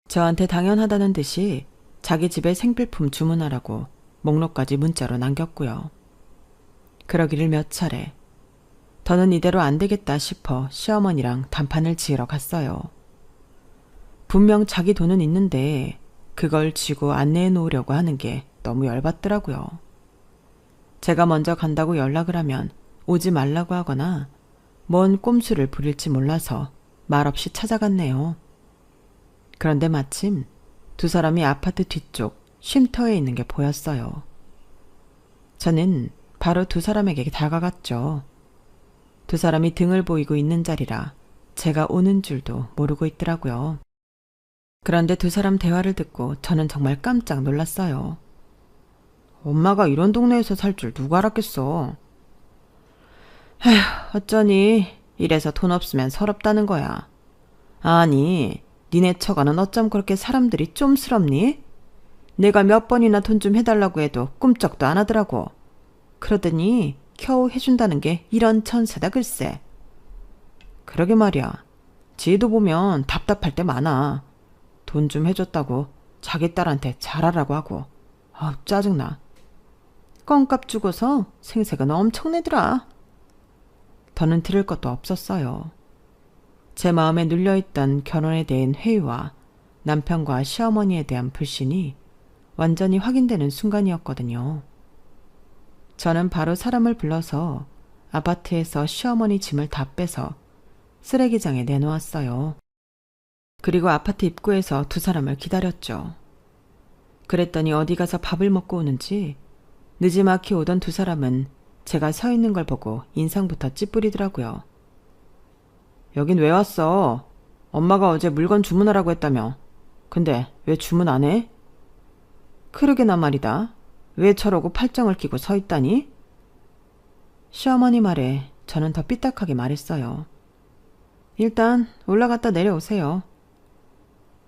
저한테 당연하다는 듯이 자기 집에 생필품 주문하라고 목록까지 문자로 남겼고요. 그러기를 몇 차례. 더는 이대로 안 되겠다 싶어 시어머니랑 단판을 지으러 갔어요. 분명 자기 돈은 있는데 그걸 쥐고 안내해 놓으려고 하는 게 너무 열받더라고요. 제가 먼저 간다고 연락을 하면 오지 말라고 하거나 뭔 꼼수를 부릴지 몰라서 말없이 찾아갔네요. 그런데 마침 두 사람이 아파트 뒤쪽 쉼터에 있는 게 보였어요. 저는 바로 두 사람에게 다가갔죠. 두 사람이 등을 보이고 있는 자리라 제가 오는 줄도 모르고 있더라고요. 그런데 두 사람 대화를 듣고 저는 정말 깜짝 놀랐어요. 엄마가 이런 동네에서 살 줄 누가 알았겠어. 에휴, 어쩌니 이래서 돈 없으면 서럽다는 거야. 아니, 니네 처가는 어쩜 그렇게 사람들이 쫌스럽니? 내가 몇 번이나 돈 좀 해달라고 해도 꿈쩍도 안 하더라고. 그러더니 겨우 해준다는 게 이런 천세다 글쎄. 그러게 말이야. 지도 보면 답답할 때 많아. 돈 좀 해줬다고 자기 딸한테 잘하라고 하고. 짜증나. 껌값 주고서 생색은 엄청 내더라. 더는 들을 것도 없었어요. 제 마음에 눌려있던 결혼에 대한 회의와 남편과 시어머니에 대한 불신이 완전히 확인되는 순간이었거든요. 저는 바로 사람을 불러서 아파트에서 시어머니 짐을 다 빼서 쓰레기장에 내놓았어요. 그리고 아파트 입구에서 두 사람을 기다렸죠. 그랬더니 어디 가서 밥을 먹고 오는지 느지막이 오던 두 사람은 제가 서 있는 걸 보고 인상부터 찌푸리더라고요. 여긴 왜 왔어? 엄마가 어제 물건 주문하라고 했다며. 근데 왜 주문 안 해? 그러게나 말이다. 왜 저러고 팔짱을 끼고 서 있다니? 시어머니 말에 저는 더 삐딱하게 말했어요. 일단 올라갔다 내려오세요.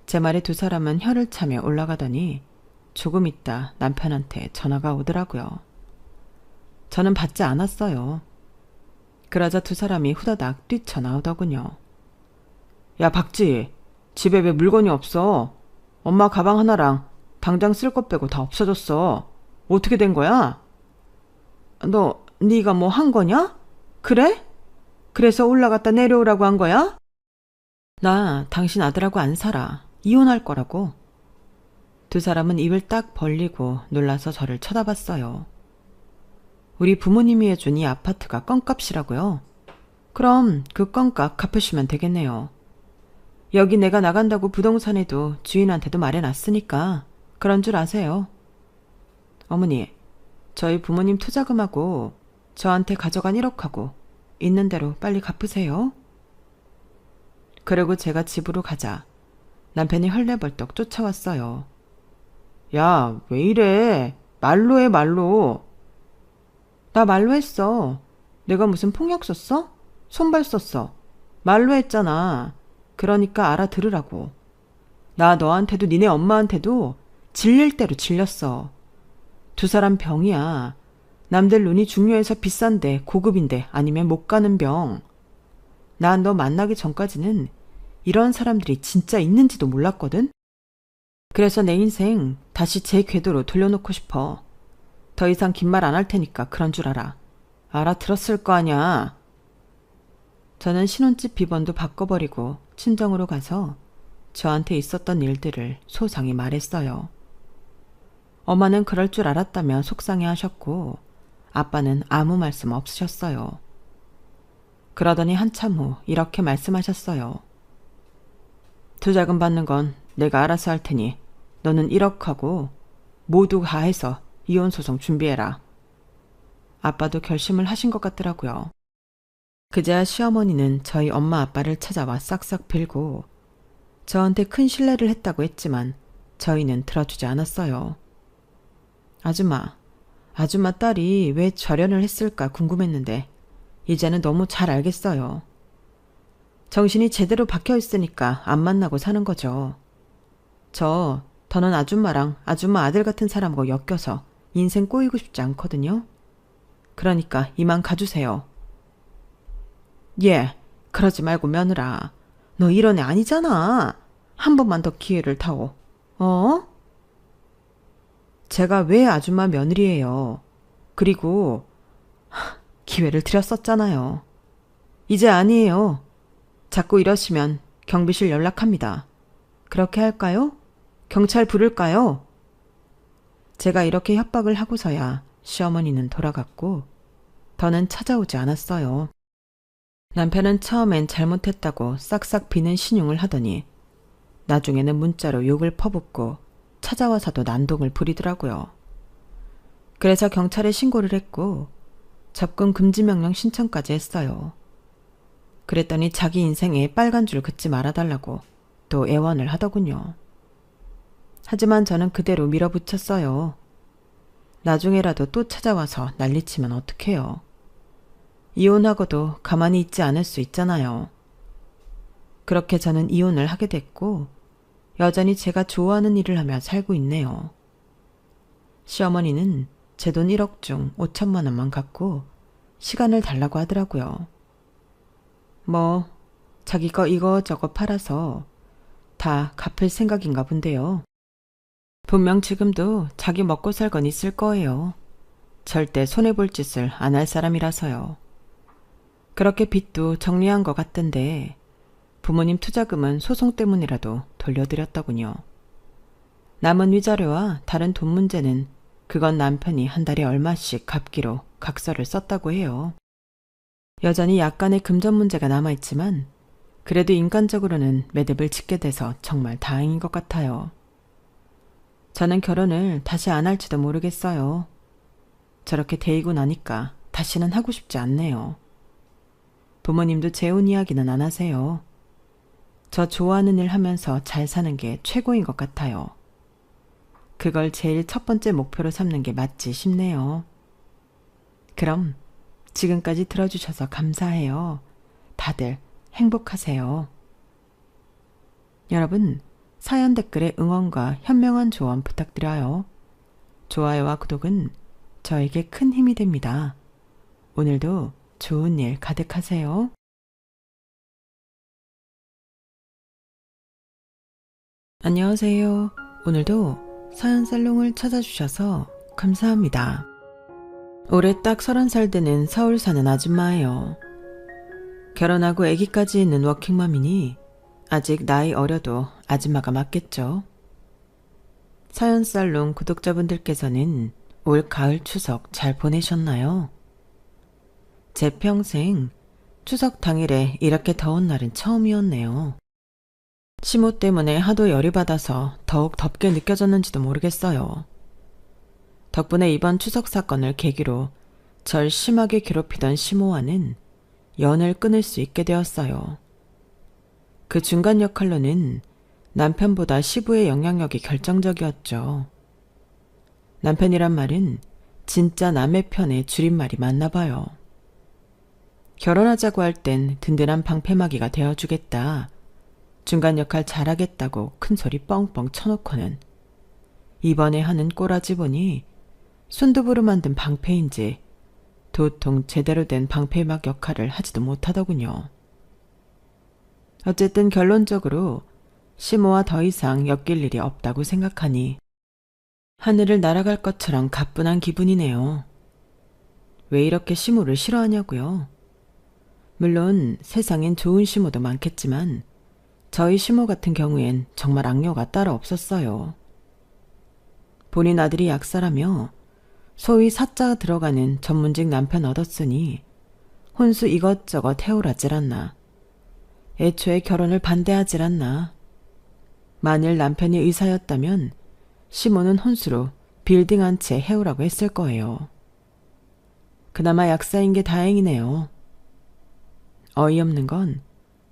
제 말에 두 사람은 혀를 차며 올라가더니 조금 있다 남편한테 전화가 오더라고요. 저는 받지 않았어요. 그러자 두 사람이 후다닥 뛰쳐나오더군요. 야 박지, 집에 왜 물건이 없어? 엄마 가방 하나랑 당장 쓸 것 빼고 다 없어졌어. 어떻게 된 거야? 네가 뭐 한 거냐? 그래? 그래서 올라갔다 내려오라고 한 거야? 나 당신 아들하고 안 살아. 이혼할 거라고. 두 사람은 입을 딱 벌리고 놀라서 저를 쳐다봤어요. 우리 부모님이 해준 이 아파트가 껌값이라고요? 그럼 그 껌값 갚으시면 되겠네요. 여기 내가 나간다고 부동산에도 주인한테도 말해놨으니까 그런 줄 아세요. 어머니, 저희 부모님 투자금하고 저한테 가져간 1억하고 있는 대로 빨리 갚으세요. 그리고 제가 집으로 가자 남편이 헐레벌떡 쫓아왔어요. 야, 왜 이래? 말로 해, 말로. 나 말로 했어. 내가 무슨 폭력 썼어? 손발 썼어. 말로 했잖아. 그러니까 알아들으라고. 나 너한테도 니네 엄마한테도 질릴 대로 질렸어. 두 사람 병이야. 남들 눈이 중요해서 비싼데 고급인데 아니면 못 가는 병. 난 너 만나기 전까지는 이런 사람들이 진짜 있는지도 몰랐거든. 그래서 내 인생 다시 제 궤도로 돌려놓고 싶어. 더 이상 긴 말 안 할 테니까 그런 줄 알아. 알아들었을 거 아냐. 저는 신혼집 비번도 바꿔버리고 친정으로 가서 저한테 있었던 일들을 소상히 말했어요. 엄마는 그럴 줄 알았다며 속상해 하셨고 아빠는 아무 말씀 없으셨어요. 그러더니 한참 후 이렇게 말씀하셨어요. 투자금 받는 건 내가 알아서 할 테니 너는 1억하고 모두 다 해서 이혼소송 준비해라. 아빠도 결심을 하신 것 같더라고요. 그제야 시어머니는 저희 엄마 아빠를 찾아와 싹싹 빌고 저한테 큰 신뢰를 했다고 했지만 저희는 들어주지 않았어요. 아줌마 딸이 왜 절연을 했을까 궁금했는데 이제는 너무 잘 알겠어요. 정신이 제대로 박혀있으니까 안 만나고 사는 거죠. 더는 아줌마랑 아줌마 아들 같은 사람하고 엮여서 인생 꼬이고 싶지 않거든요. 그러니까 이만 가주세요. 예, 그러지 말고 며느라. 너 이런 애 아니잖아. 한 번만 더 기회를 타오. 제가 왜 아줌마 며느리예요. 그리고 기회를 드렸었잖아요. 이제 아니에요. 자꾸 이러시면 경비실 연락합니다. 그렇게 할까요? 경찰 부를까요? 제가 이렇게 협박을 하고서야 시어머니는 돌아갔고 더는 찾아오지 않았어요. 남편은 처음엔 잘못했다고 싹싹 비는 신용을 하더니 나중에는 문자로 욕을 퍼붓고 찾아와서도 난동을 부리더라고요. 그래서 경찰에 신고를 했고 접근 금지 명령 신청까지 했어요. 그랬더니 자기 인생에 빨간 줄 긋지 말아달라고 또 애원을 하더군요. 하지만 저는 그대로 밀어붙였어요. 나중에라도 또 찾아와서 난리치면 어떡해요. 이혼하고도 가만히 있지 않을 수 있잖아요. 그렇게 저는 이혼을 하게 됐고 여전히 제가 좋아하는 일을 하며 살고 있네요. 시어머니는 제 돈 1억 중 5천만 원만 갖고 시간을 달라고 하더라고요. 뭐 자기 거 이거저거 팔아서 다 갚을 생각인가 본데요. 분명 지금도 자기 먹고 살 건 있을 거예요. 절대 손해볼 짓을 안 할 사람이라서요. 그렇게 빚도 정리한 것 같던데 부모님 투자금은 소송 때문이라도 돌려드렸더군요. 남은 위자료와 다른 돈 문제는 그건 남편이 한 달에 얼마씩 갚기로 각서를 썼다고 해요. 여전히 약간의 금전 문제가 남아있지만 그래도 인간적으로는 매듭을 짓게 돼서 정말 다행인 것 같아요. 저는 결혼을 다시 안 할지도 모르겠어요. 저렇게 데이고 나니까 다시는 하고 싶지 않네요. 부모님도 재혼 이야기는 안 하세요. 저 좋아하는 일 하면서 잘 사는 게 최고인 것 같아요. 그걸 제일 첫 번째 목표로 삼는 게 맞지 싶네요. 그럼 지금까지 들어주셔서 감사해요. 다들 행복하세요. 여러분, 사연 댓글에 응원과 현명한 조언 부탁드려요. 좋아요와 구독은 저에게 큰 힘이 됩니다. 오늘도 좋은 일 가득하세요. 안녕하세요. 오늘도 사연 살롱을 찾아주셔서 감사합니다. 올해 딱 30살 되는 서울 사는 아줌마예요. 결혼하고 아기까지 있는 워킹맘이니 아직 나이 어려도 아줌마가 맞겠죠. 사연 살롱 구독자분들께서는 올 가을 추석 잘 보내셨나요? 제 평생 추석 당일에 이렇게 더운 날은 처음이었네요. 시모 때문에 하도 열이 받아서 더욱 덥게 느껴졌는지도 모르겠어요. 덕분에 이번 추석 사건을 계기로 절 심하게 괴롭히던 시모와는 연을 끊을 수 있게 되었어요. 그 중간 역할로는 남편보다 시부의 영향력이 결정적이었죠. 남편이란 말은 진짜 남의 편의 줄임말이 맞나 봐요. 결혼하자고 할 땐 든든한 방패막이가 되어주겠다. 중간 역할 잘하겠다고 큰소리 뻥뻥 쳐놓고는 이번에 하는 꼬라지 보니 순두부로 만든 방패인지 도통 제대로 된 방패막 역할을 하지도 못하더군요. 어쨌든 결론적으로 시모와 더 이상 엮일 일이 없다고 생각하니 하늘을 날아갈 것처럼 가뿐한 기분이네요. 왜 이렇게 시모를 싫어하냐고요? 물론 세상엔 좋은 시모도 많겠지만 저희 시모 같은 경우엔 정말 악녀가 따로 없었어요. 본인 아들이 약사라며 소위 사자 들어가는 전문직 남편 얻었으니 혼수 이것저것 해오라질 않나. 애초에 결혼을 반대하질 않나. 만일 남편이 의사였다면 시모는 혼수로 빌딩 한 채 해오라고 했을 거예요. 그나마 약사인 게 다행이네요. 어이없는 건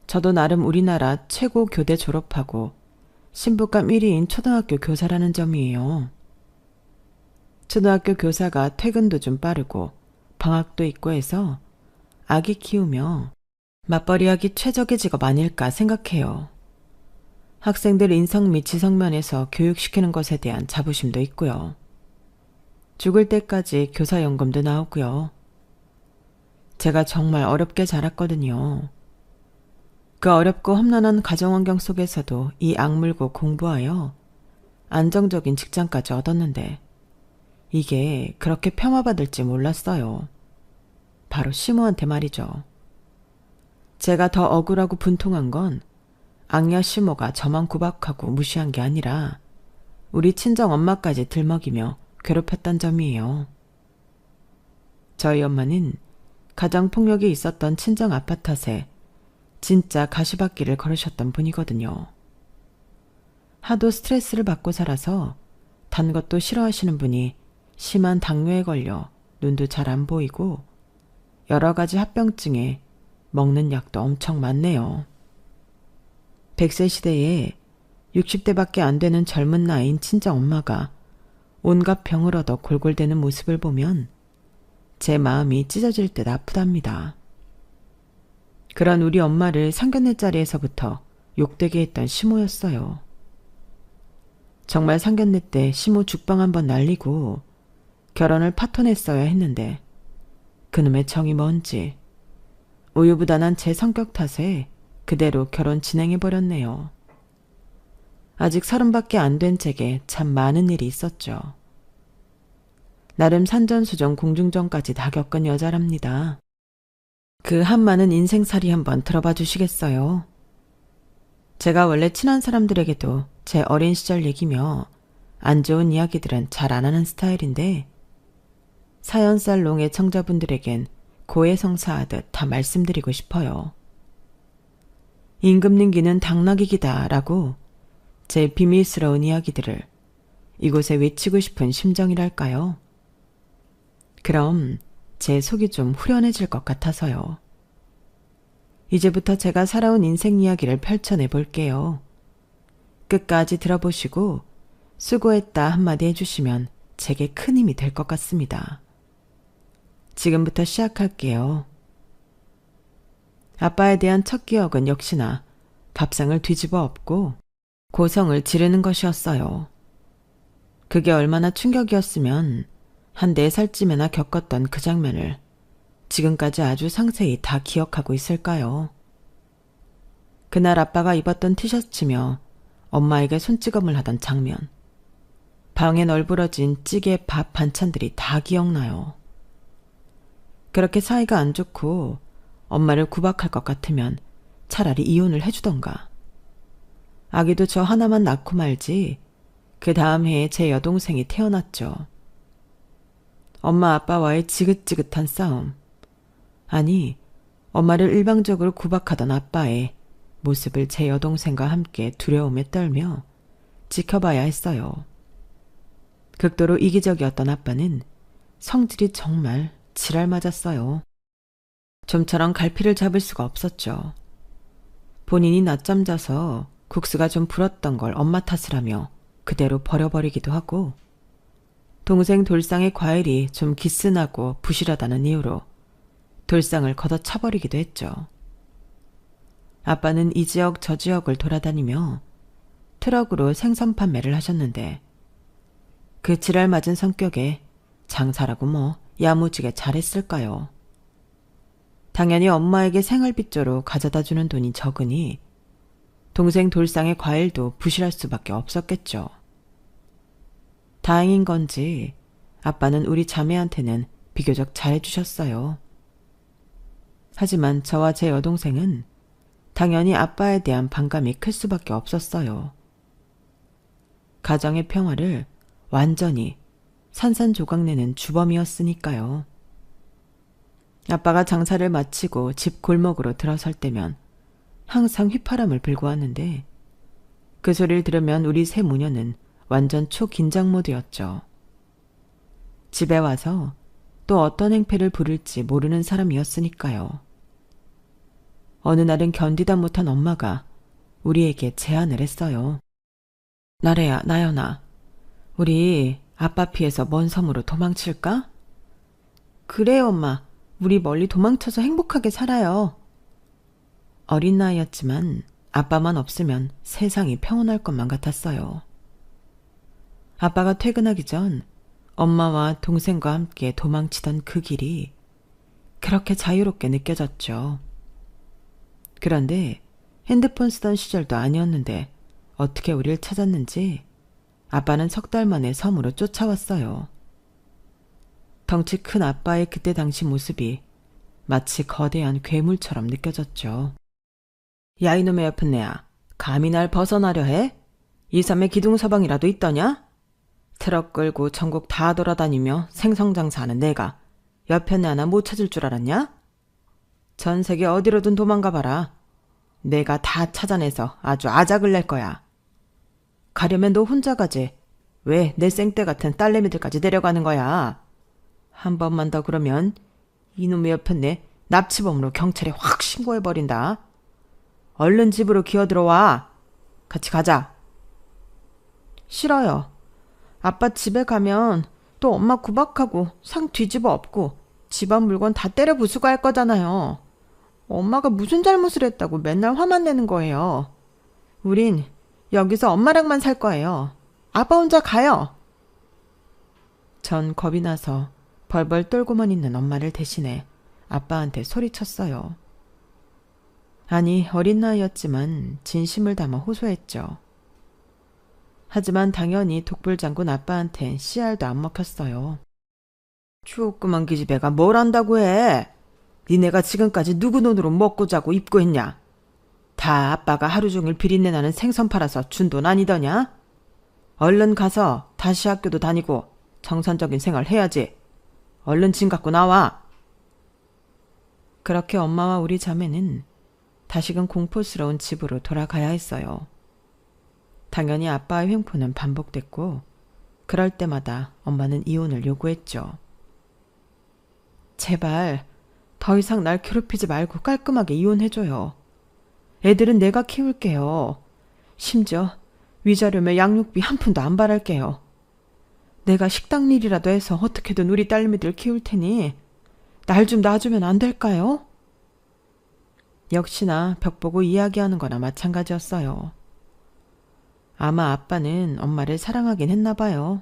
저도 나름 우리나라 최고 교대 졸업하고 신부감 1위인 초등학교 교사라는 점이에요. 초등학교 교사가 퇴근도 좀 빠르고 방학도 있고 해서 아기 키우며 맞벌이하기 최적의 직업 아닐까 생각해요. 학생들 인성 및 지성면에서 교육시키는 것에 대한 자부심도 있고요. 죽을 때까지 교사연금도 나오고요. 제가 정말 어렵게 자랐거든요. 그 어렵고 험난한 가정환경 속에서도 이 악물고 공부하여 안정적인 직장까지 얻었는데 이게 그렇게 폄하받을지 몰랐어요. 바로 시모한테 말이죠. 제가 더 억울하고 분통한 건 악녀 시모가 저만 구박하고 무시한 게 아니라 우리 친정 엄마까지 들먹이며 괴롭혔단 점이에요. 저희 엄마는 가정폭력이 있었던 친정 아빠 탓에 진짜 가시밭길을 걸으셨던 분이거든요. 하도 스트레스를 받고 살아서 단 것도 싫어하시는 분이 심한 당뇨에 걸려 눈도 잘 안 보이고 여러 가지 합병증에 먹는 약도 엄청 많네요. 100세 시대에 60대밖에 안 되는 젊은 나이인 친정 엄마가 온갖 병을 얻어 골골대는 모습을 보면 제 마음이 찢어질 듯 아프답니다. 그런 우리 엄마를 상견례 자리에서부터 욕되게 했던 시모였어요. 정말 상견례 때 시모 죽방 한번 날리고 결혼을 파토냈어야 했는데 그놈의 정이 뭔지 우유부단한 제 성격 탓에 그대로 결혼 진행해버렸네요. 아직 30밖에 안 된 제게 참 많은 일이 있었죠. 나름 산전수전 공중전까지 다 겪은 여자랍니다. 그 한많은 인생살이 한번 들어봐 주시겠어요? 제가 원래 친한 사람들에게도 제 어린 시절 얘기며 안 좋은 이야기들은 잘 안 하는 스타일인데 사연살롱의 청자분들에겐 고해성사하듯 다 말씀드리고 싶어요. 임금님기는 당나귀기다 라고 제 비밀스러운 이야기들을 이곳에 외치고 싶은 심정이랄까요? 그럼 제 속이 좀 후련해질 것 같아서요. 이제부터 제가 살아온 인생 이야기를 펼쳐내 볼게요. 끝까지 들어보시고 수고했다 한마디 해주시면 제게 큰 힘이 될 것 같습니다. 지금부터 시작할게요. 아빠에 대한 첫 기억은 역시나 밥상을 뒤집어 엎고 고성을 지르는 것이었어요. 그게 얼마나 충격이었으면 한 4살쯤에나 겪었던 그 장면을 지금까지 아주 상세히 다 기억하고 있을까요? 그날 아빠가 입었던 티셔츠며 엄마에게 손찌검을 하던 장면, 방에 널브러진 찌개 밥 반찬들이 다 기억나요. 그렇게 사이가 안 좋고 엄마를 구박할 것 같으면 차라리 이혼을 해주던가. 아기도 저 하나만 낳고 말지 그 다음 해에 제 여동생이 태어났죠. 엄마 아빠와의 지긋지긋한 싸움. 아니, 엄마를 일방적으로 구박하던 아빠의 모습을 제 여동생과 함께 두려움에 떨며 지켜봐야 했어요. 극도로 이기적이었던 아빠는 성질이 정말 지랄 맞았어요. 좀처럼 갈피를 잡을 수가 없었죠. 본인이 낮잠 자서 국수가 좀 불었던 걸 엄마 탓을 하며 그대로 버려버리기도 하고, 동생 돌상의 과일이 좀 기스나고 부실하다는 이유로 돌상을 걷어차버리기도 했죠. 아빠는 이 지역 저 지역을 돌아다니며 트럭으로 생선 판매를 하셨는데 그 지랄 맞은 성격에 장사라고 뭐 야무지게 잘했을까요? 당연히 엄마에게 생활비조로 가져다주는 돈이 적으니 동생 돌상의 과일도 부실할 수밖에 없었겠죠. 다행인 건지 아빠는 우리 자매한테는 비교적 잘해주셨어요. 하지만 저와 제 여동생은 당연히 아빠에 대한 반감이 클 수밖에 없었어요. 가정의 평화를 완전히 산산조각내는 주범이었으니까요. 아빠가 장사를 마치고 집 골목으로 들어설 때면 항상 휘파람을 불고 왔는데 그 소리를 들으면 우리 세 모녀는 완전 초긴장 모드였죠. 집에 와서 또 어떤 행패를 부릴지 모르는 사람이었으니까요. 어느 날은 견디다 못한 엄마가 우리에게 제안을 했어요. 나래야, 나연아, 우리 아빠 피해서 먼 섬으로 도망칠까? 그래요, 엄마. 우리 멀리 도망쳐서 행복하게 살아요. 어린 나이였지만 아빠만 없으면 세상이 평온할 것만 같았어요. 아빠가 퇴근하기 전 엄마와 동생과 함께 도망치던 그 길이 그렇게 자유롭게 느껴졌죠. 그런데 핸드폰 쓰던 시절도 아니었는데 어떻게 우릴 찾았는지 아빠는 3달 만에 섬으로 쫓아왔어요. 덩치 큰 아빠의 그때 당시 모습이 마치 거대한 괴물처럼 느껴졌죠. 야, 이놈의 옆은 내야, 감히 날 벗어나려 해? 이 섬에 기둥서방이라도 있더냐? 트럭 끌고 전국 다 돌아다니며 생선장사하는 내가 옆에 내 하나 못 찾을 줄 알았냐? 전 세계 어디로든 도망가 봐라. 내가 다 찾아내서 아주 아작을 낼 거야. 가려면 너 혼자 가지. 왜 내 생떼 같은 딸내미들까지 데려가는 거야? 한 번만 더 그러면 이놈의 옆에 내 납치범으로 경찰에 확 신고해버린다. 얼른 집으로 기어들어와. 같이 가자. 싫어요. 아빠 집에 가면 또 엄마 구박하고 상 뒤집어 엎고 집안 물건 다 때려 부수고 할 거잖아요. 엄마가 무슨 잘못을 했다고 맨날 화만 내는 거예요. 우린 여기서 엄마랑만 살 거예요. 아빠 혼자 가요. 전 겁이 나서 벌벌 떨고만 있는 엄마를 대신해 아빠한테 소리쳤어요. 아니, 어린 나이였지만 진심을 담아 호소했죠. 하지만 당연히 독불장군 아빠한텐 씨알도 안 먹혔어요. 조그만 기집애가 뭘 안다고 해. 니네가 지금까지 누구 돈으로 먹고 자고 입고 했냐. 다 아빠가 하루 종일 비린내 나는 생선 팔아서 준 돈 아니더냐? 얼른 가서 다시 학교도 다니고 정상적인 생활 해야지. 얼른 짐 갖고 나와. 그렇게 엄마와 우리 자매는 다시금 공포스러운 집으로 돌아가야 했어요. 당연히 아빠의 횡포는 반복됐고 그럴 때마다 엄마는 이혼을 요구했죠. 제발 더 이상 날 괴롭히지 말고 깔끔하게 이혼해줘요. 애들은 내가 키울게요. 심지어 위자료며 양육비 한 푼도 안 바랄게요. 내가 식당 일이라도 해서 어떻게든 우리 딸내미들 키울 테니 날 좀 놔주면 안 될까요? 역시나 벽 보고 이야기하는 거나 마찬가지였어요. 아마 아빠는 엄마를 사랑하긴 했나 봐요.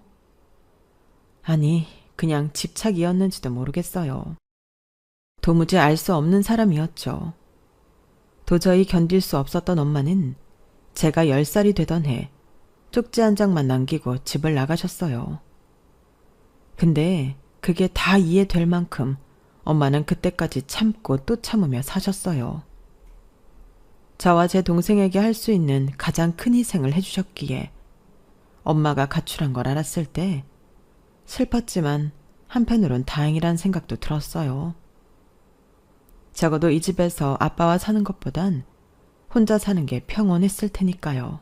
아니, 그냥 집착이었는지도 모르겠어요. 도무지 알 수 없는 사람이었죠. 도저히 견딜 수 없었던 엄마는 제가 10살이 되던 해 쪽지 한 장만 남기고 집을 나가셨어요. 근데 그게 다 이해될 만큼 엄마는 그때까지 참고 또 참으며 사셨어요. 저와 제 동생에게 할 수 있는 가장 큰 희생을 해주셨기에 엄마가 가출한 걸 알았을 때 슬펐지만 한편으론 다행이란 생각도 들었어요. 적어도 이 집에서 아빠와 사는 것보단 혼자 사는 게 평온했을 테니까요.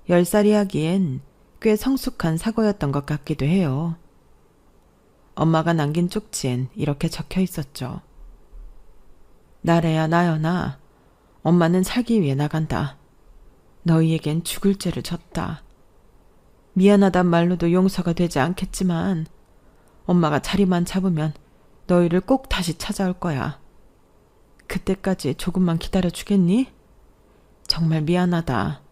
10살이 하기엔 꽤 성숙한 사고였던 것 같기도 해요. 엄마가 남긴 쪽지엔 이렇게 적혀 있었죠. 나래야 나연아, 엄마는 살기 위해 나간다. 너희에겐 죽을 죄를 졌다. 미안하단 말로도 용서가 되지 않겠지만 엄마가 자리만 잡으면 너희를 꼭 다시 찾아올 거야. 그때까지 조금만 기다려주겠니? 정말 미안하다.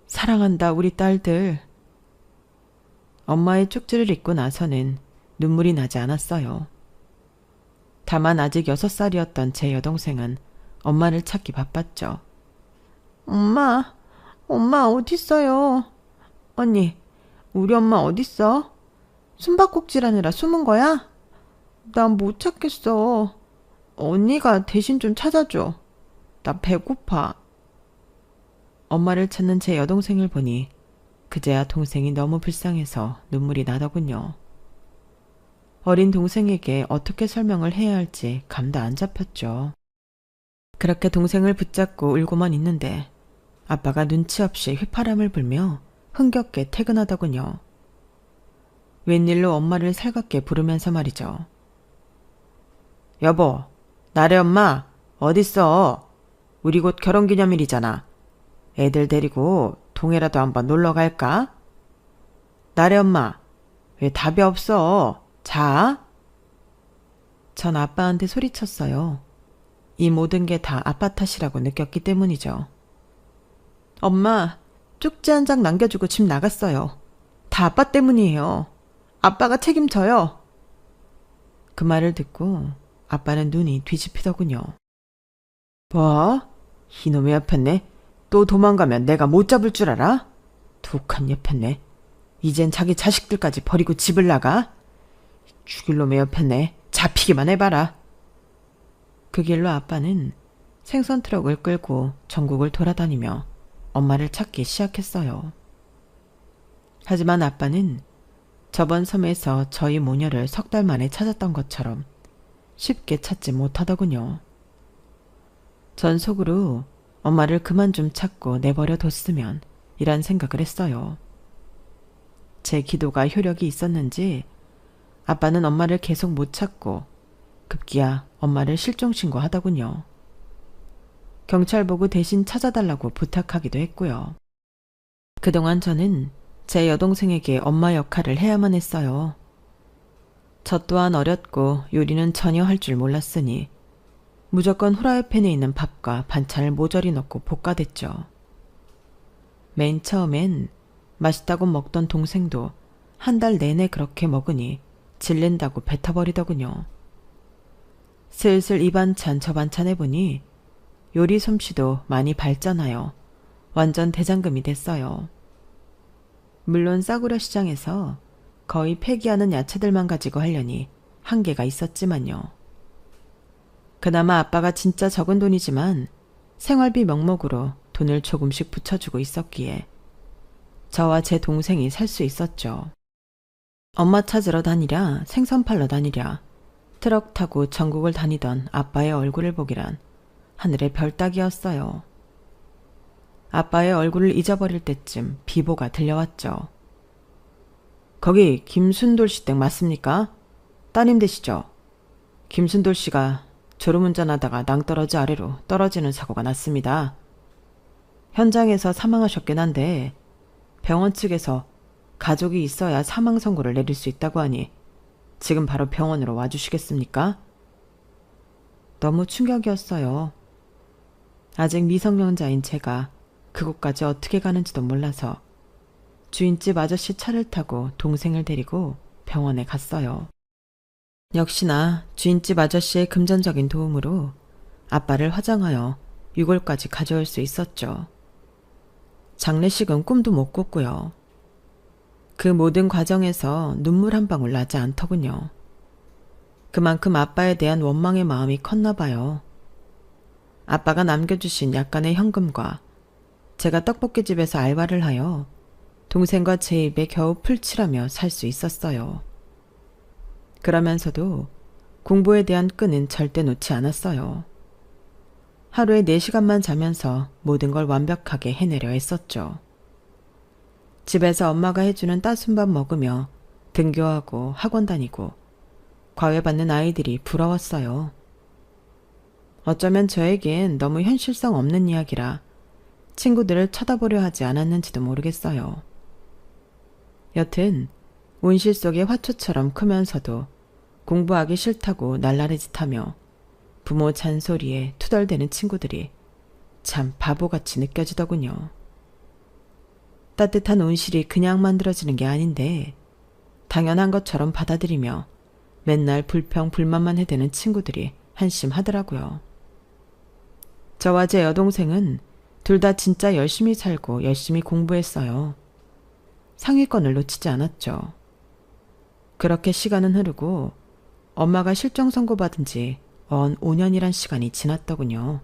사랑한다, 우리 딸들. 엄마의 쪽지를 읽고 나서는 눈물이 나지 않았어요. 다만 아직 6살이었던 제 여동생은 엄마를 찾기 바빴죠. 엄마 어딨어요? 언니, 우리 엄마 어딨어? 숨바꼭질하느라 숨은 거야? 난 못 찾겠어. 언니가 대신 좀 찾아줘. 나 배고파. 엄마를 찾는 제 여동생을 보니 그제야 동생이 너무 불쌍해서 눈물이 나더군요. 어린 동생에게 어떻게 설명을 해야 할지 감도 안 잡혔죠. 그렇게 동생을 붙잡고 울고만 있는데 아빠가 눈치 없이 휘파람을 불며 흥겹게 퇴근하더군요. 웬일로 엄마를 살갑게 부르면서 말이죠. 여보, 나래 엄마 어딨어? 우리 곧 결혼기념일이잖아. 애들 데리고 동해라도 한번 놀러 갈까? 나래 엄마, 왜 답이 없어? 자? 전 아빠한테 소리쳤어요. 이 모든 게 다 아빠 탓이라고 느꼈기 때문이죠. 엄마, 쪽지 한 장 남겨주고 집 나갔어요. 다 아빠 때문이에요. 아빠가 책임져요. 그 말을 듣고 아빠는 눈이 뒤집히더군요. 뭐? 이놈의 여편네? 또 도망가면 내가 못 잡을 줄 알아? 독한 여편네. 이젠 자기 자식들까지 버리고 집을 나가? 죽일 놈의 여편네. 잡히기만 해봐라. 그 길로 아빠는 생선 트럭을 끌고 전국을 돌아다니며 엄마를 찾기 시작했어요. 하지만 아빠는 저번 섬에서 저희 모녀를 3달 만에 찾았던 것처럼 쉽게 찾지 못하더군요. 전 속으로 엄마를 그만 좀 찾고 내버려 뒀으면 이란 생각을 했어요. 제 기도가 효력이 있었는지 아빠는 엄마를 계속 못 찾고 급기야 엄마를 실종신고하더군요. 경찰 보고 대신 찾아달라고 부탁하기도 했고요. 그동안 저는 제 여동생에게 엄마 역할을 해야만 했어요. 저 또한 어렸고 요리는 전혀 할 줄 몰랐으니 무조건 후라이팬에 있는 밥과 반찬을 모조리 넣고 볶아댔죠. 맨 처음엔 맛있다고 먹던 동생도 한 달 내내 그렇게 먹으니 질린다고 뱉어버리더군요. 슬슬 이 반찬 저 반찬 해보니 요리 솜씨도 많이 발전하여 완전 대장금이 됐어요. 물론 싸구려 시장에서 거의 폐기하는 야채들만 가지고 하려니 한계가 있었지만요. 그나마 아빠가 진짜 적은 돈이지만 생활비 명목으로 돈을 조금씩 붙여주고 있었기에 저와 제 동생이 살 수 있었죠. 엄마 찾으러 다니랴 생선 팔러 다니랴 트럭 타고 전국을 다니던 아빠의 얼굴을 보기란 하늘의 별 따기였어요. 아빠의 얼굴을 잊어버릴 때쯤 비보가 들려왔죠. 거기 김순돌 씨 댁 맞습니까? 따님 되시죠? 김순돌 씨가 졸음운전하다가 낭떠러지 아래로 떨어지는 사고가 났습니다. 현장에서 사망하셨긴 한데 병원 측에서 가족이 있어야 사망 선고를 내릴 수 있다고 하니 지금 바로 병원으로 와주시겠습니까? 너무 충격이었어요. 아직 미성년자인 제가 그곳까지 어떻게 가는지도 몰라서 주인집 아저씨 차를 타고 동생을 데리고 병원에 갔어요. 역시나 주인집 아저씨의 금전적인 도움으로 아빠를 화장하여 유골까지 가져올 수 있었죠. 장례식은 꿈도 못 꿨고요. 그 모든 과정에서 눈물 한 방울 나지 않더군요. 그만큼 아빠에 대한 원망의 마음이 컸나 봐요. 아빠가 남겨주신 약간의 현금과 제가 떡볶이집에서 알바를 하여 동생과 제 입에 겨우 풀칠하며 살 수 있었어요. 그러면서도 공부에 대한 끈은 절대 놓지 않았어요. 하루에 4시간만 자면서 모든 걸 완벽하게 해내려 했었죠. 집에서 엄마가 해주는 따순 밥 먹으며 등교하고 학원 다니고 과외받는 아이들이 부러웠어요. 어쩌면 저에겐 너무 현실성 없는 이야기라 친구들을 쳐다보려 하지 않았는지도 모르겠어요. 여튼 온실 속의 화초처럼 크면서도 공부하기 싫다고 날라리 짓하며 부모 잔소리에 투덜대는 친구들이 참 바보같이 느껴지더군요. 따뜻한 온실이 그냥 만들어지는 게 아닌데 당연한 것처럼 받아들이며 맨날 불평 불만만 해대는 친구들이 한심하더라고요. 저와 제 여동생은 둘 다 진짜 열심히 살고 열심히 공부했어요. 상위권을 놓치지 않았죠. 그렇게 시간은 흐르고 엄마가 실종 선고받은 지 언 5년이란 시간이 지났더군요.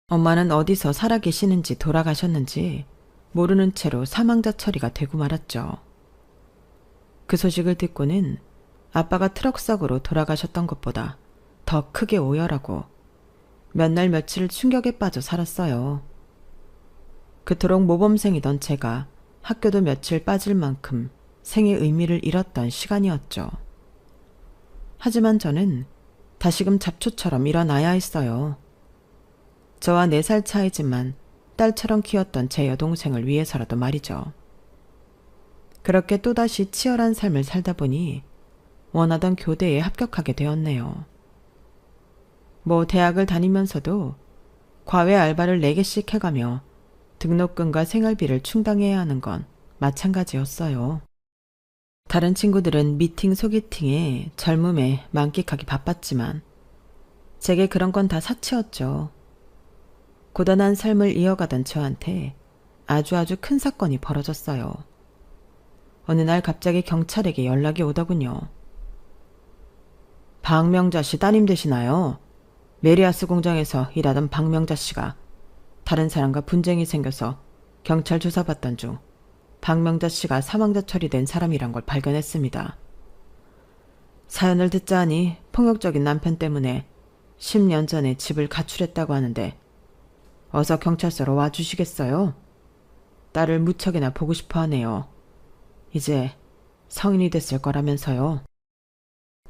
엄마는 어디서 살아계시는지 돌아가셨는지 모르는 채로 사망자 처리가 되고 말았죠. 그 소식을 듣고는 아빠가 트럭사고로 돌아가셨던 것보다 더 크게 오열하고 몇 날 며칠 충격에 빠져 살았어요. 그토록 모범생이던 제가 학교도 며칠 빠질 만큼 생의 의미를 잃었던 시간이었죠. 하지만 저는 다시금 잡초처럼 일어나야 했어요. 저와 4살 차이지만 딸처럼 키웠던 제 여동생을 위해서라도 말이죠. 그렇게 또다시 치열한 삶을 살다 보니 원하던 교대에 합격하게 되었네요. 뭐 대학을 다니면서도 과외 알바를 4개씩 해가며 등록금과 생활비를 충당해야 하는 건 마찬가지였어요. 다른 친구들은 미팅 소개팅에 젊음에 만끽하기 바빴지만 제게 그런 건 다 사치였죠. 고단한 삶을 이어가던 저한테 아주 큰 사건이 벌어졌어요. 어느 날 갑자기 경찰에게 연락이 오더군요. 박명자 씨 따님 되시나요? 메리아스 공장에서 일하던 박명자 씨가 다른 사람과 분쟁이 생겨서 경찰 조사받던 중 박명자 씨가 사망자 처리된 사람이란 걸 발견했습니다. 사연을 듣자 하니 폭력적인 남편 때문에 10년 전에 집을 가출했다고 하는데 어서 경찰서로 와주시겠어요? 딸을 무척이나 보고 싶어 하네요. 이제 성인이 됐을 거라면서요.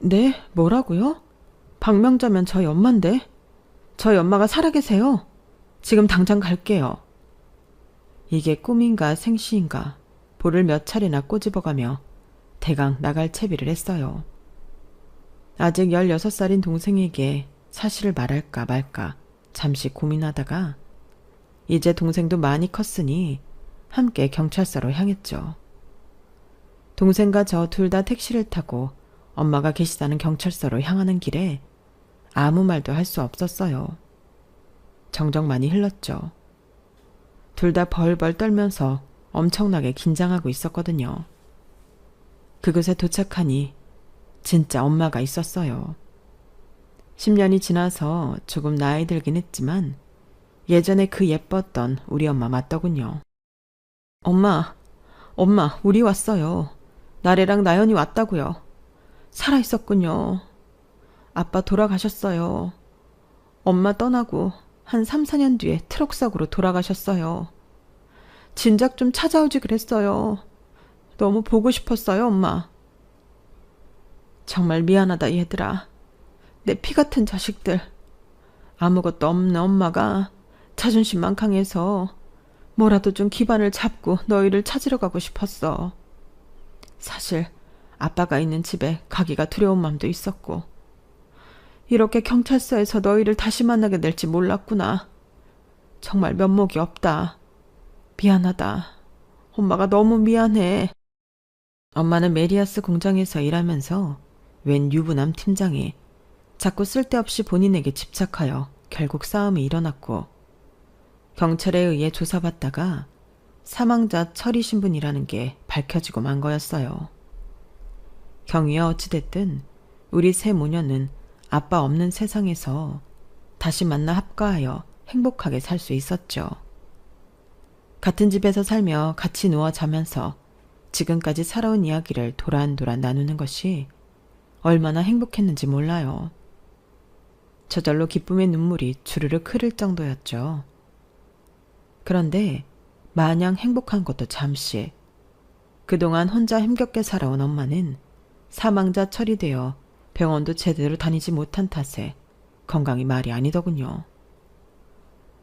네? 뭐라고요? 박명자면 저희 엄마인데? 저희 엄마가 살아계세요. 지금 당장 갈게요. 이게 꿈인가 생시인가 볼을 몇 차례나 꼬집어가며 대강 나갈 채비를 했어요. 아직 16살인 동생에게 사실을 말할까 말까 잠시 고민하다가 이제 동생도 많이 컸으니 함께 경찰서로 향했죠. 동생과 저 둘 다 택시를 타고 엄마가 계시다는 경찰서로 향하는 길에 아무 말도 할 수 없었어요. 정적 많이 흘렀죠. 둘 다 벌벌 떨면서 엄청나게 긴장하고 있었거든요. 그곳에 도착하니 진짜 엄마가 있었어요. 10년이 지나서 조금 나이 들긴 했지만 예전에 그 예뻤던 우리 엄마 맞더군요. 엄마, 우리 왔어요. 나래랑 나연이 왔다고요. 살아있었군요. 아빠 돌아가셨어요. 엄마 떠나고 한 3, 4년 뒤에 트럭 사고로 돌아가셨어요. 진작 좀 찾아오지 그랬어요. 너무 보고 싶었어요, 엄마. 정말 미안하다, 얘들아. 내 피 같은 자식들. 아무것도 없는 엄마가 자존심만 강해서 뭐라도 좀 기반을 잡고 너희를 찾으러 가고 싶었어. 사실 아빠가 있는 집에 가기가 두려운 마음도 있었고 이렇게 경찰서에서 너희를 다시 만나게 될지 몰랐구나. 정말 면목이 없다. 미안하다. 엄마가 너무 미안해. 엄마는 메리아스 공장에서 일하면서 웬 유부남 팀장이 자꾸 쓸데없이 본인에게 집착하여 결국 싸움이 일어났고 경찰에 의해 조사받다가 사망자 처리 신분이라는 게 밝혀지고 만 거였어요. 경위야 어찌됐든 우리 세 모녀는 아빠 없는 세상에서 다시 만나 합가하여 행복하게 살 수 있었죠. 같은 집에서 살며 같이 누워 자면서 지금까지 살아온 이야기를 도란도란 나누는 것이 얼마나 행복했는지 몰라요. 저절로 기쁨의 눈물이 주르륵 흐를 정도였죠. 그런데 마냥 행복한 것도 잠시. 그동안 혼자 힘겹게 살아온 엄마는 사망자 처리되어 병원도 제대로 다니지 못한 탓에 건강이 말이 아니더군요.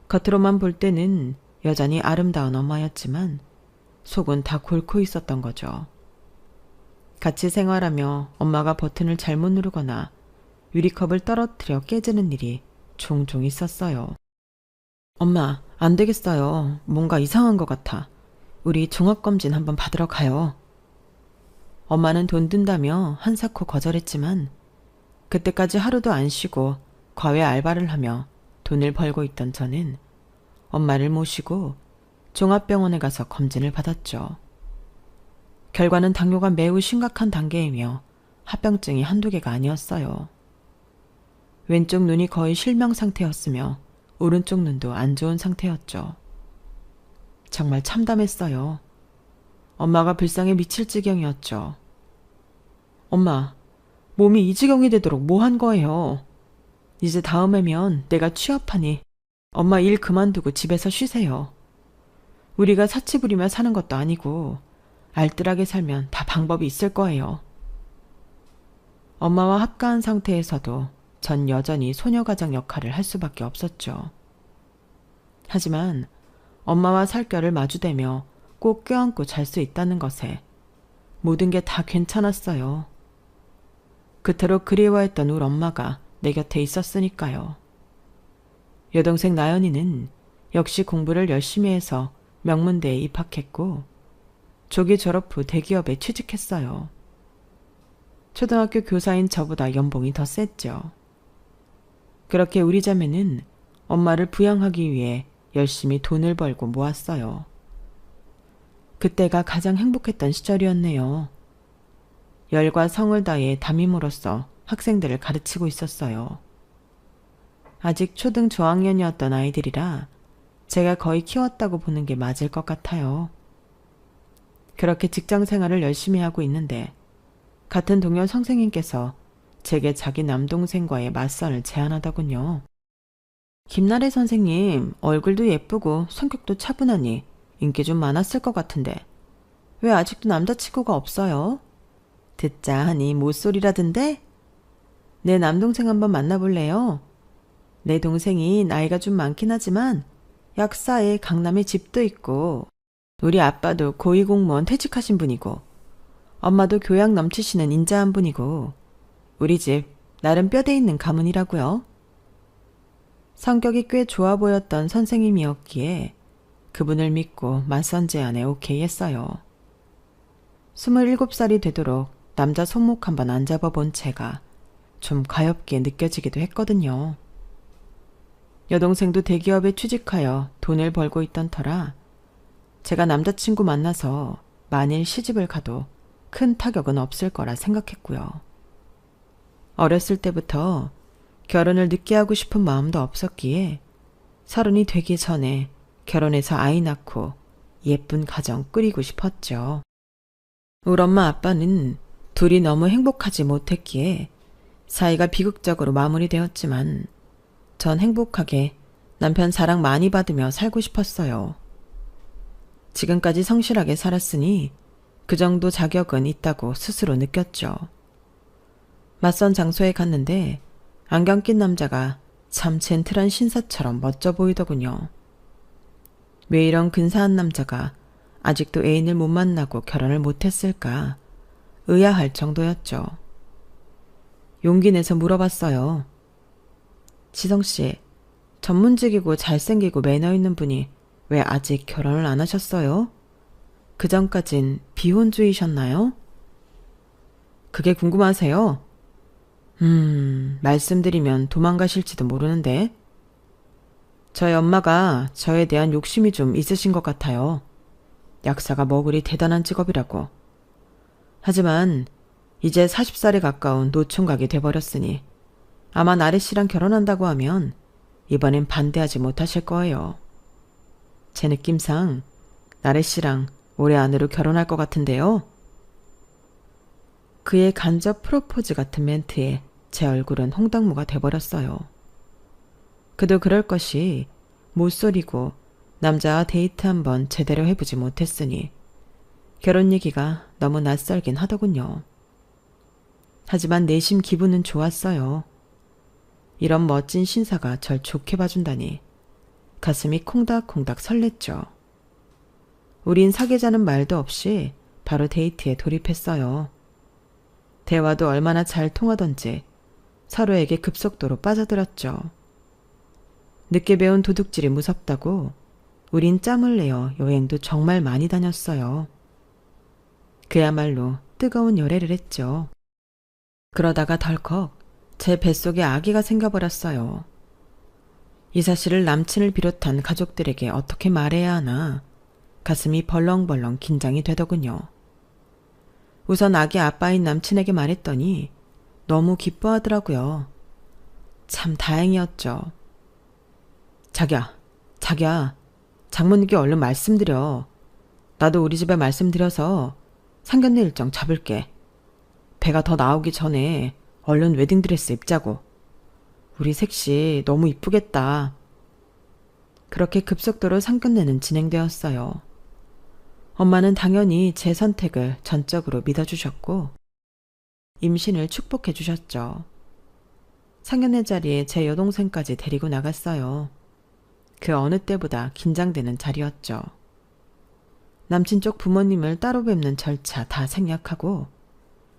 겉으로만 볼 때는 여전히 아름다운 엄마였지만 속은 다 곪고 있었던 거죠. 같이 생활하며 엄마가 버튼을 잘못 누르거나 유리컵을 떨어뜨려 깨지는 일이 종종 있었어요. 엄마, 안 되겠어요. 뭔가 이상한 것 같아. 우리 종합검진 한번 받으러 가요. 엄마는 돈 든다며 한사코 거절했지만 그때까지 하루도 안 쉬고 과외 알바를 하며 돈을 벌고 있던 저는 엄마를 모시고 종합병원에 가서 검진을 받았죠. 결과는 당뇨가 매우 심각한 단계이며 합병증이 한두 개가 아니었어요. 왼쪽 눈이 거의 실명 상태였으며 오른쪽 눈도 안 좋은 상태였죠. 정말 참담했어요. 엄마가 불쌍해 미칠 지경이었죠. 엄마, 몸이 이 지경이 되도록 뭐 한 거예요? 이제 다음에면 내가 취업하니 엄마 일 그만두고 집에서 쉬세요. 우리가 사치 부리며 사는 것도 아니고 알뜰하게 살면 다 방법이 있을 거예요. 엄마와 합가한 상태에서도 전 여전히 소녀가장 역할을 할 수밖에 없었죠. 하지만 엄마와 살결을 마주대며 꼭 껴안고 잘 수 있다는 것에 모든 게 다 괜찮았어요. 그토록 그리워했던 우리 엄마가 내 곁에 있었으니까요. 여동생 나연이는 역시 공부를 열심히 해서 명문대에 입학했고 조기 졸업 후 대기업에 취직했어요. 초등학교 교사인 저보다 연봉이 더 셌죠. 그렇게 우리 자매는 엄마를 부양하기 위해 열심히 돈을 벌고 모았어요. 그때가 가장 행복했던 시절이었네요. 열과 성을 다해 담임으로써 학생들을 가르치고 있었어요. 아직 초등 저학년이었던 아이들이라 제가 거의 키웠다고 보는 게 맞을 것 같아요. 그렇게 직장 생활을 열심히 하고 있는데 같은 동료 선생님께서 제게 자기 남동생과의 맞선을 제안하더군요. 김나래 선생님, 얼굴도 예쁘고 성격도 차분하니 인기 좀 많았을 것 같은데 왜 아직도 남자친구가 없어요? 듣자 하니 못소리라던데? 내 남동생 한번 만나볼래요? 내 동생이 나이가 좀 많긴 하지만 약사에 강남에 집도 있고 우리 아빠도 고위공무원 퇴직하신 분이고 엄마도 교양 넘치시는 인자한 분이고 우리 집 나름 뼈대 있는 가문이라고요. 성격이 꽤 좋아 보였던 선생님이었기에 그분을 믿고 맞선 제안에 오케이 했어요. 27살이 되도록 남자 손목 한번 안 잡아본 제가 좀 가엾게 느껴지기도 했거든요. 여동생도 대기업에 취직하여 돈을 벌고 있던 터라 제가 남자친구 만나서 만일 시집을 가도 큰 타격은 없을 거라 생각했고요. 어렸을 때부터 결혼을 늦게 하고 싶은 마음도 없었기에 30이 되기 전에 결혼해서 아이 낳고 예쁜 가정 꾸리고 싶었죠. 우리 엄마 아빠는 둘이 너무 행복하지 못했기에 사이가 비극적으로 마무리되었지만 전 행복하게 남편 사랑 많이 받으며 살고 싶었어요. 지금까지 성실하게 살았으니 그 정도 자격은 있다고 스스로 느꼈죠. 맞선 장소에 갔는데 안경 낀 남자가 참 젠틀한 신사처럼 멋져 보이더군요. 왜 이런 근사한 남자가 아직도 애인을 못 만나고 결혼을 못했을까 의아할 정도였죠. 용기 내서 물어봤어요. 지성씨, 전문직이고 잘생기고 매너 있는 분이 왜 아직 결혼을 안 하셨어요? 그전까진 비혼주의셨나요? 그게 궁금하세요? 말씀드리면 도망가실지도 모르는데. 저희 엄마가 저에 대한 욕심이 좀 있으신 것 같아요. 약사가 뭐 그리 대단한 직업이라고. 하지만 이제 40살에 가까운 노총각이 돼버렸으니 아마 나래씨랑 결혼한다고 하면 이번엔 반대하지 못하실 거예요. 제 느낌상 나래씨랑 올해 안으로 결혼할 것 같은데요. 그의 간접 프로포즈 같은 멘트에 제 얼굴은 홍당무가 돼버렸어요. 그도 그럴 것이 모쏠이고 남자와 데이트 한번 제대로 해보지 못했으니 결혼 얘기가 너무 낯설긴 하더군요. 하지만 내심 기분은 좋았어요. 이런 멋진 신사가 절 좋게 봐준다니 가슴이 콩닥콩닥 설렜죠. 우린 사귀자는 말도 없이 바로 데이트에 돌입했어요. 대화도 얼마나 잘 통하던지 서로에게 급속도로 빠져들었죠. 늦게 배운 도둑질이 무섭다고 우린 짬을 내어 여행도 정말 많이 다녔어요. 그야말로 뜨거운 열애를 했죠. 그러다가 덜컥 제 뱃속에 아기가 생겨버렸어요. 이 사실을 남친을 비롯한 가족들에게 어떻게 말해야 하나 가슴이 벌렁벌렁 긴장이 되더군요. 우선 아기 아빠인 남친에게 말했더니 너무 기뻐하더라고요. 참 다행이었죠. 자기야, 장모님께 얼른 말씀드려. 나도 우리 집에 말씀드려서 상견례 일정 잡을게. 배가 더 나오기 전에 얼른 웨딩드레스 입자고. 우리 셋이 너무 이쁘겠다. 그렇게 급속도로 상견례는 진행되었어요. 엄마는 당연히 제 선택을 전적으로 믿어주셨고 임신을 축복해 주셨죠. 상견례 자리에 제 여동생까지 데리고 나갔어요. 그 어느 때보다 긴장되는 자리였죠. 남친 쪽 부모님을 따로 뵙는 절차 다 생략하고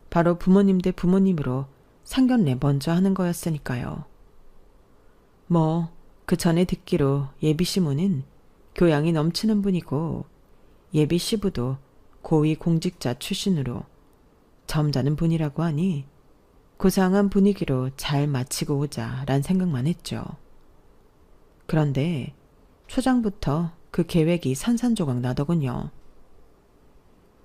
바로 부모님 대 부모님으로 상견례 먼저 하는 거였으니까요. 그 전에 듣기로 예비 시모는 교양이 넘치는 분이고 예비 시부도 고위 공직자 출신으로 점잖은 분이라고 하니 고상한 분위기로 잘 마치고 오자란 생각만 했죠. 그런데 초장부터 그 계획이 산산조각 나더군요.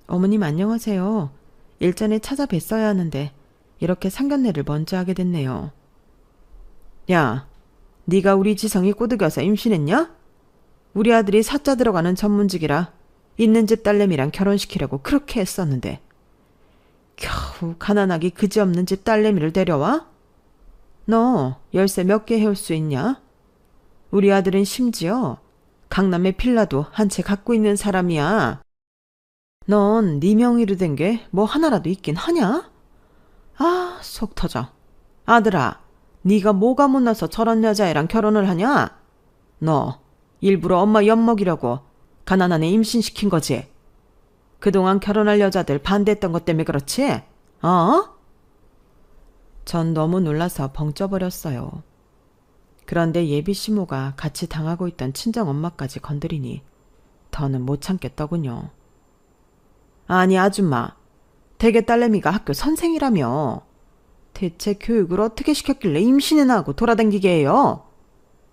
어머님 안녕하세요. 일전에 찾아뵀어야 하는데 이렇게 상견례를 먼저 하게 됐네요. 야, 네가 우리 지성이 꼬드겨서 임신했냐? 우리 아들이 사자 들어가는 전문직이라 있는 집 딸내미랑 결혼시키려고 그렇게 했었는데 겨우 가난하기 그지없는 집 딸내미를 데려와? 너 열쇠 몇 개 해올 수 있냐? 우리 아들은 심지어 강남의 빌라도 한 채 갖고 있는 사람이야. 넌 네 명의로 된 게 뭐 하나라도 있긴 하냐? 아, 속 터져. 아들아, 네가 뭐가 못나서 저런 여자애랑 결혼을 하냐? 너 일부러 엄마 엿먹이려고 가난한 애 임신시킨 거지? 그동안 결혼할 여자들 반대했던 것 때문에 그렇지? 전 너무 놀라서 벙 쪄버렸어요. 그런데 예비 시모가 같이 당하고 있던 친정엄마까지 건드리니 더는 못 참겠더군요. 아니 아줌마, 대개 딸내미가 학교 선생이라며. 대체 교육을 어떻게 시켰길래 임신이나 하고 돌아다니게 해요?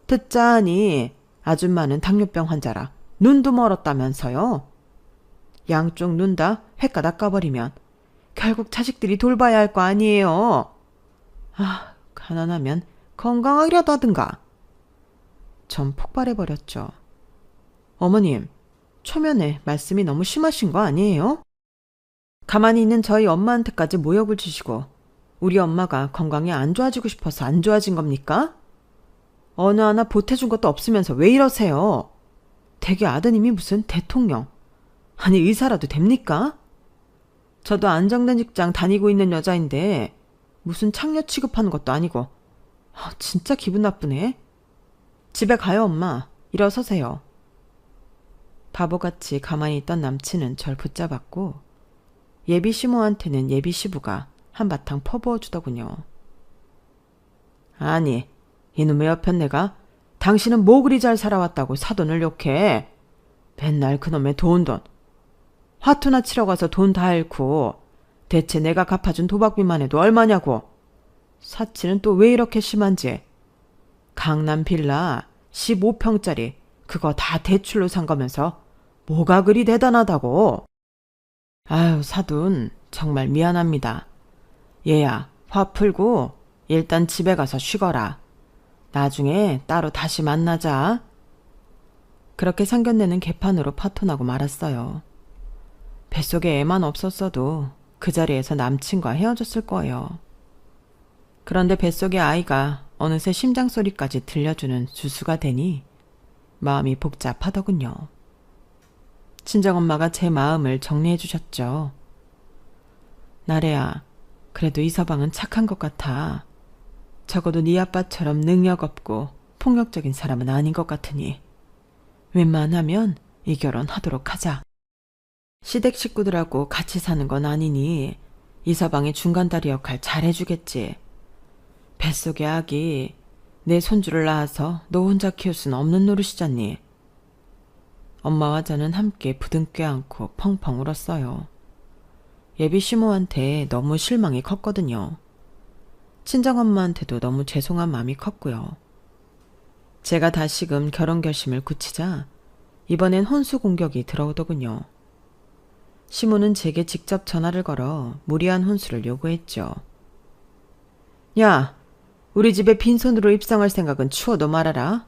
듣자하니 아줌마는 당뇨병 환자라 눈도 멀었다면서요. 양쪽 눈 다 횟가닥 까버리면 결국 자식들이 돌봐야 할 거 아니에요. 아, 가난하면 건강하기라도 하든가. 전 폭발해버렸죠. 어머님, 초면에 말씀이 너무 심하신 거 아니에요? 가만히 있는 저희 엄마한테까지 모욕을 주시고 우리 엄마가 건강이 안 좋아지고 싶어서 안 좋아진 겁니까? 어느 하나 보태준 것도 없으면서 왜 이러세요? 대개 아드님이 무슨 대통령, 아니 의사라도 됩니까? 저도 안정된 직장 다니고 있는 여자인데 무슨 창녀 취급하는 것도 아니고. 진짜 기분 나쁘네. 집에 가요 엄마. 일어서세요. 바보같이 가만히 있던 남친은 절 붙잡았고 예비 시모한테는 예비 시부가 한바탕 퍼부어 주더군요. 아니, 이놈의 여편네가 당신은 뭐 그리 잘 살아왔다고 사돈을 욕해. 맨날 그놈의 돈. 화투나 치러 가서 돈 다 잃고 대체 내가 갚아준 도박비만 해도 얼마냐고. 사치는 또 왜 이렇게 심한지. 강남 빌라 15평짜리 그거 다 대출로 산 거면서 뭐가 그리 대단하다고. 아유 사돈 정말 미안합니다. 얘야 화 풀고 일단 집에 가서 쉬거라. 나중에 따로 다시 만나자. 그렇게 상견례는 개판으로 파토나고 말았어요. 뱃속에 애만 없었어도 그 자리에서 남친과 헤어졌을 거예요. 그런데 뱃속의 아이가 어느새 심장소리까지 들려주는 주수가 되니 마음이 복잡하더군요. 친정엄마가 제 마음을 정리해 주셨죠. 나래야, 그래도 이 서방은 착한 것 같아. 적어도 네 아빠처럼 능력 없고 폭력적인 사람은 아닌 것 같으니 웬만하면 이 결혼 하도록 하자. 시댁 식구들하고 같이 사는 건 아니니 이 서방이 중간다리 역할 잘해주겠지. 뱃속의 아기 내 손주를 낳아서 너 혼자 키울 수는 없는 노릇이잖니. 엄마와 저는 함께 부둥켜 안고 펑펑 울었어요. 예비 시모한테 너무 실망이 컸거든요. 친정엄마한테도 너무 죄송한 마음이 컸고요. 제가 다시금 결혼 결심을 굳히자 이번엔 혼수 공격이 들어오더군요. 시모는 제게 직접 전화를 걸어 무리한 혼수를 요구했죠. 야, 우리 집에 빈손으로 입성할 생각은 추워도 말아라.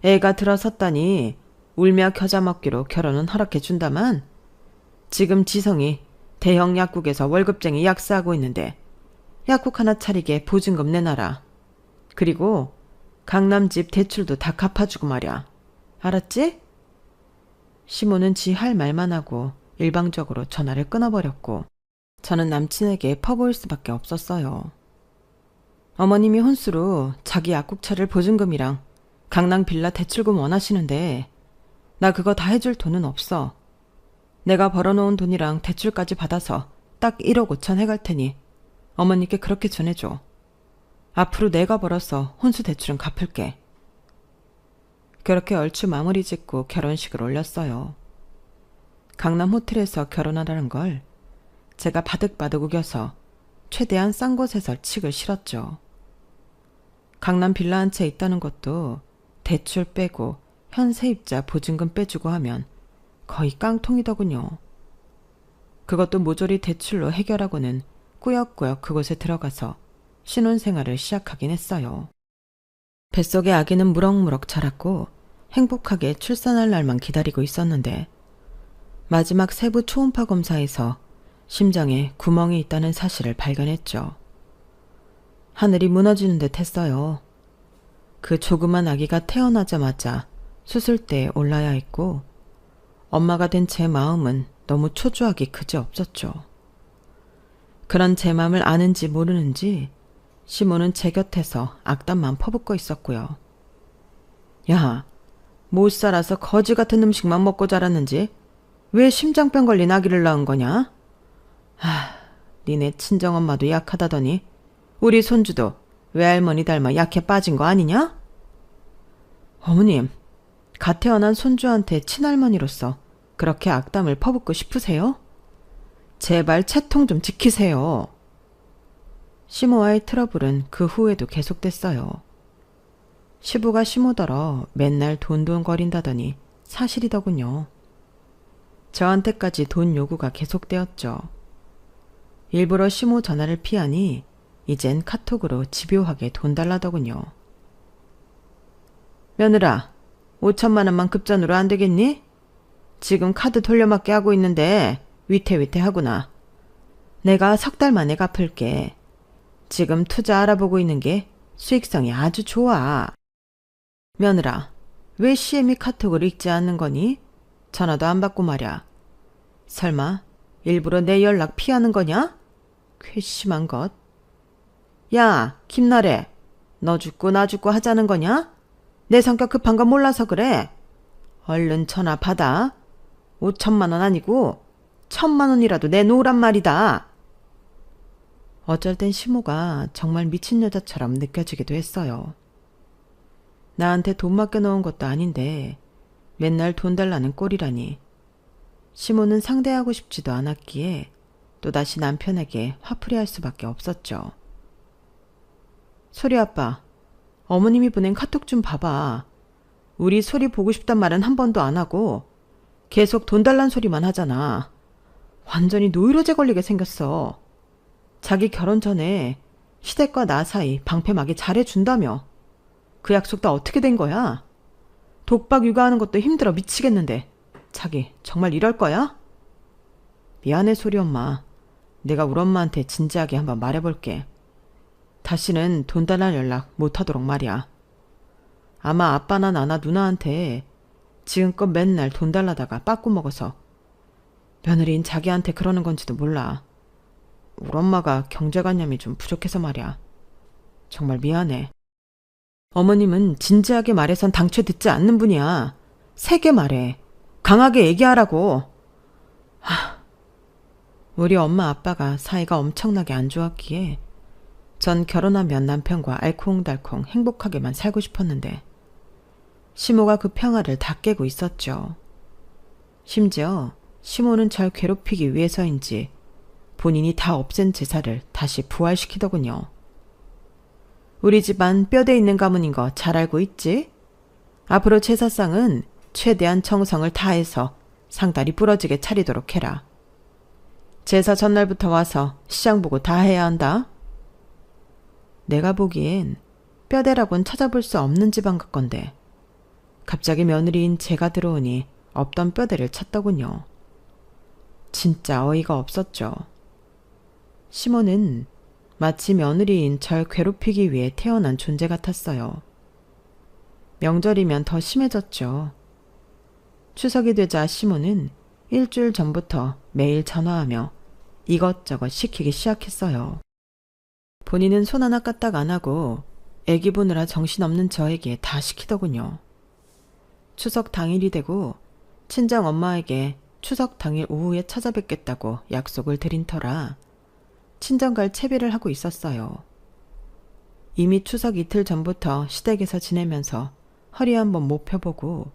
애가 들어섰다니 울며 겨자 먹기로 결혼은 허락해준다만 지금 지성이 대형 약국에서 월급쟁이 약사하고 있는데 약국 하나 차리게 보증금 내놔라. 그리고 강남집 대출도 다 갚아주고 말이야. 알았지? 시모는 지 할 말만 하고 일방적으로 전화를 끊어버렸고 저는 남친에게 퍼부을 수밖에 없었어요. 어머님이 혼수로 자기 약국차를 보증금이랑 강남 빌라 대출금 원하시는데 나 그거 다 해줄 돈은 없어. 내가 벌어놓은 돈이랑 대출까지 받아서 딱 1억 5천 해갈 테니 어머니께 그렇게 전해줘. 앞으로 내가 벌어서 혼수 대출은 갚을게. 그렇게 얼추 마무리 짓고 결혼식을 올렸어요. 강남 호텔에서 결혼하라는 걸 제가 바득바득 우겨서 최대한 싼 곳에서 칙을 실었죠. 강남 빌라 한 채 있다는 것도 대출 빼고 현 세입자 보증금 빼주고 하면 거의 깡통이더군요. 그것도 모조리 대출로 해결하고는 꾸역꾸역 그곳에 들어가서 신혼생활을 시작하긴 했어요. 뱃속의 아기는 무럭무럭 자랐고 행복하게 출산할 날만 기다리고 있었는데 마지막 세부 초음파 검사에서 심장에 구멍이 있다는 사실을 발견했죠. 하늘이 무너지는 듯 했어요. 그 조그만 아기가 태어나자마자 수술대에 올라야 했고 엄마가 된 제 마음은 너무 초조하기 그지없었죠. 그런 제 마음을 아는지 모르는지 시모는 제 곁에서 악담만 퍼붓고 있었고요. 야, 못 살아서 거지 같은 음식만 먹고 자랐는지 왜 심장병 걸린 아기를 낳은 거냐? 니네 친정엄마도 약하다더니 우리 손주도 외할머니 닮아 약해 빠진 거 아니냐? 어머님, 갓 태어난 손주한테 친할머니로서 그렇게 악담을 퍼붓고 싶으세요? 제발 채통 좀 지키세요. 시모와의 트러블은 그 후에도 계속됐어요. 시부가 시모더러 맨날 돈돈거린다더니 사실이더군요. 저한테까지 돈 요구가 계속되었죠. 일부러 시모 전화를 피하니 이젠 카톡으로 집요하게 돈 달라더군요. 며느라, 5천만 원만 급전으로 안 되겠니? 지금 카드 돌려막기 하고 있는데 위태위태하구나. 내가 3달 만에 갚을게. 지금 투자 알아보고 있는 게 수익성이 아주 좋아. 며느라, 왜 CM이 카톡을 읽지 않는 거니? 전화도 안 받고 말야. 설마 일부러 내 연락 피하는 거냐? 괘씸한 것. 야, 김나래, 너 죽고 나 죽고 하자는 거냐? 내 성격 급한 거 몰라서 그래. 얼른 전화 받아. 5천만 원 아니고 1,000만 원이라도 내놓으란 말이다. 어쩔 땐 시모가 정말 미친 여자처럼 느껴지기도 했어요. 나한테 돈 맡겨놓은 것도 아닌데 맨날 돈 달라는 꼴이라니. 시모는 상대하고 싶지도 않았기에 또다시 남편에게 화풀이할 수밖에 없었죠. 소리 아빠, 어머님이 보낸 카톡 좀 봐봐. 우리 소리 보고 싶단 말은 한 번도 안 하고 계속 돈 달란 소리만 하잖아. 완전히 노이로제 걸리게 생겼어. 자기 결혼 전에 시댁과 나 사이 방패막이 잘해준다며. 그 약속 다 어떻게 된 거야? 독박 육아하는 것도 힘들어 미치겠는데 자기 정말 이럴 거야? 미안해 소리 엄마. 내가 우리 엄마한테 진지하게 한번 말해볼게. 다시는 돈 달란 연락 못하도록 말이야. 아마 아빠나 나나 누나한테 지금껏 맨날 돈 달라다가 빠꾸 먹어서 며느리인 자기한테 그러는 건지도 몰라. 우리 엄마가 경제관념이 좀 부족해서 말이야. 정말 미안해. 어머님은 진지하게 말해선 당최 듣지 않는 분이야. 세게 말해. 강하게 얘기하라고. 우리 엄마 아빠가 사이가 엄청나게 안 좋았기에 전 결혼하면 남편과 알콩달콩 행복하게만 살고 싶었는데 시모가 그 평화를 다 깨고 있었죠. 심지어 시모는 절 괴롭히기 위해서인지 본인이 다 없앤 제사를 다시 부활시키더군요. 우리 집안 뼈대 있는 가문인 거 잘 알고 있지? 앞으로 제사상은 최대한 정성을 다해서 상다리 부러지게 차리도록 해라. 제사 전날부터 와서 시장 보고 다 해야 한다. 내가 보기엔 뼈대라곤 찾아볼 수 없는 집안 같건데 갑자기 며느리인 제가 들어오니 없던 뼈대를 찾더군요. 진짜 어이가 없었죠. 시모는 마치 며느리인 절 괴롭히기 위해 태어난 존재 같았어요. 명절이면 더 심해졌죠. 추석이 되자 시모는 일주일 전부터 매일 전화하며 이것저것 시키기 시작했어요. 본인은 손 하나 까딱 안 하고 애기 보느라 정신없는 저에게 다 시키더군요. 추석 당일이 되고 친정 엄마에게 추석 당일 오후에 찾아뵙겠다고 약속을 드린 터라 친정 갈 채비를 하고 있었어요. 이미 추석 이틀 전부터 시댁에서 지내면서 허리 한번 못 펴보고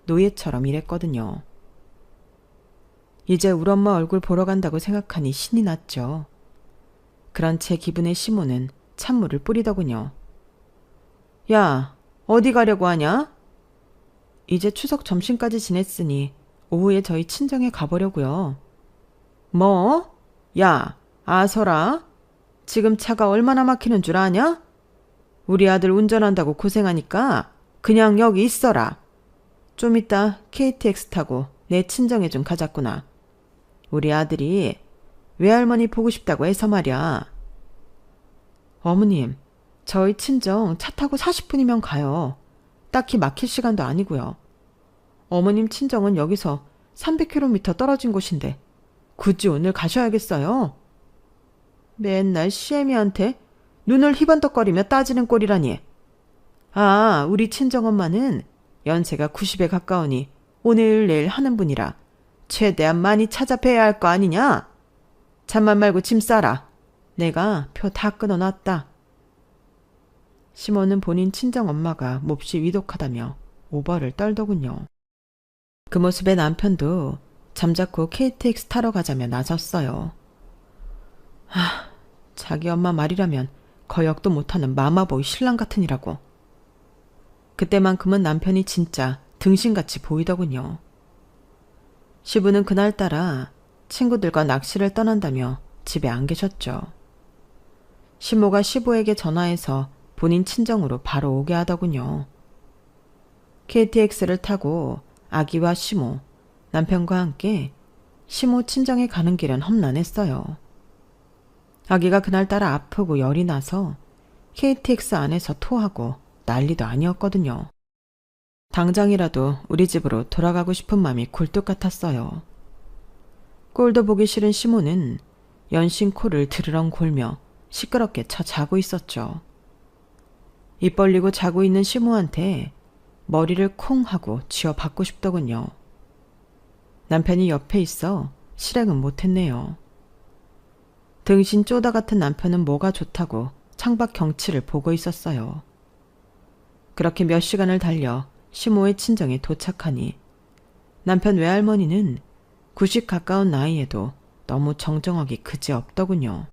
노예처럼 일했거든요. 이제 우리 엄마 얼굴 보러 간다고 생각하니 신이 났죠. 그런 제 기분에 시모는 찬물을 뿌리더군요. 야, 어디 가려고 하냐? 이제 추석 점심까지 지냈으니 오후에 저희 친정에 가보려고요. 뭐? 야, 아서라. 지금 차가 얼마나 막히는 줄 아냐? 우리 아들 운전한다고 고생하니까 그냥 여기 있어라. 좀 이따 KTX 타고 내 친정에 좀 가자꾸나. 우리 아들이 외할머니 보고 싶다고 해서 말이야. 어머님, 저희 친정 차 타고 40분이면 가요. 딱히 막힐 시간도 아니고요. 어머님 친정은 여기서 300km 떨어진 곳인데 굳이 오늘 가셔야겠어요? 맨날 시애미한테 눈을 희번덕거리며 따지는 꼴이라니. 아, 우리 친정엄마는 연세가 90에 가까우니 오늘 내일 하는 분이라 최대한 많이 찾아뵈야 할 거 아니냐? 잠만 말고 짐 싸라. 내가 표 다 끊어놨다. 시모는 본인 친정엄마가 몹시 위독하다며 오버를 떨더군요. 그 모습에 남편도 잠자코 KTX 타러 가자며 나섰어요. 자기 엄마 말이라면 거역도 못하는 마마보이 신랑 같으니라고. 그때만큼은 남편이 진짜 등신같이 보이더군요. 시부는 그날따라 친구들과 낚시를 떠난다며 집에 안 계셨죠. 시모가 시부에게 전화해서 본인 친정으로 바로 오게 하더군요. KTX를 타고 아기와 시모, 남편과 함께 시모 친정에 가는 길은 험난했어요. 아기가 그날따라 아프고 열이 나서 KTX 안에서 토하고 난리도 아니었거든요. 당장이라도 우리 집으로 돌아가고 싶은 마음이 굴뚝 같았어요. 꼴도 보기 싫은 시모는 연신 코를 드르렁 골며 시끄럽게 쳐 자고 있었죠. 입 벌리고 자고 있는 시모한테 머리를 콩 하고 쥐어받고 싶더군요. 남편이 옆에 있어 실행은 못했네요. 등신 쪼다 같은 남편은 뭐가 좋다고 창밖 경치를 보고 있었어요. 그렇게 몇 시간을 달려 시모의 친정에 도착하니 남편 외할머니는 90 가까운 나이에도 너무 정정하기 그지없더군요.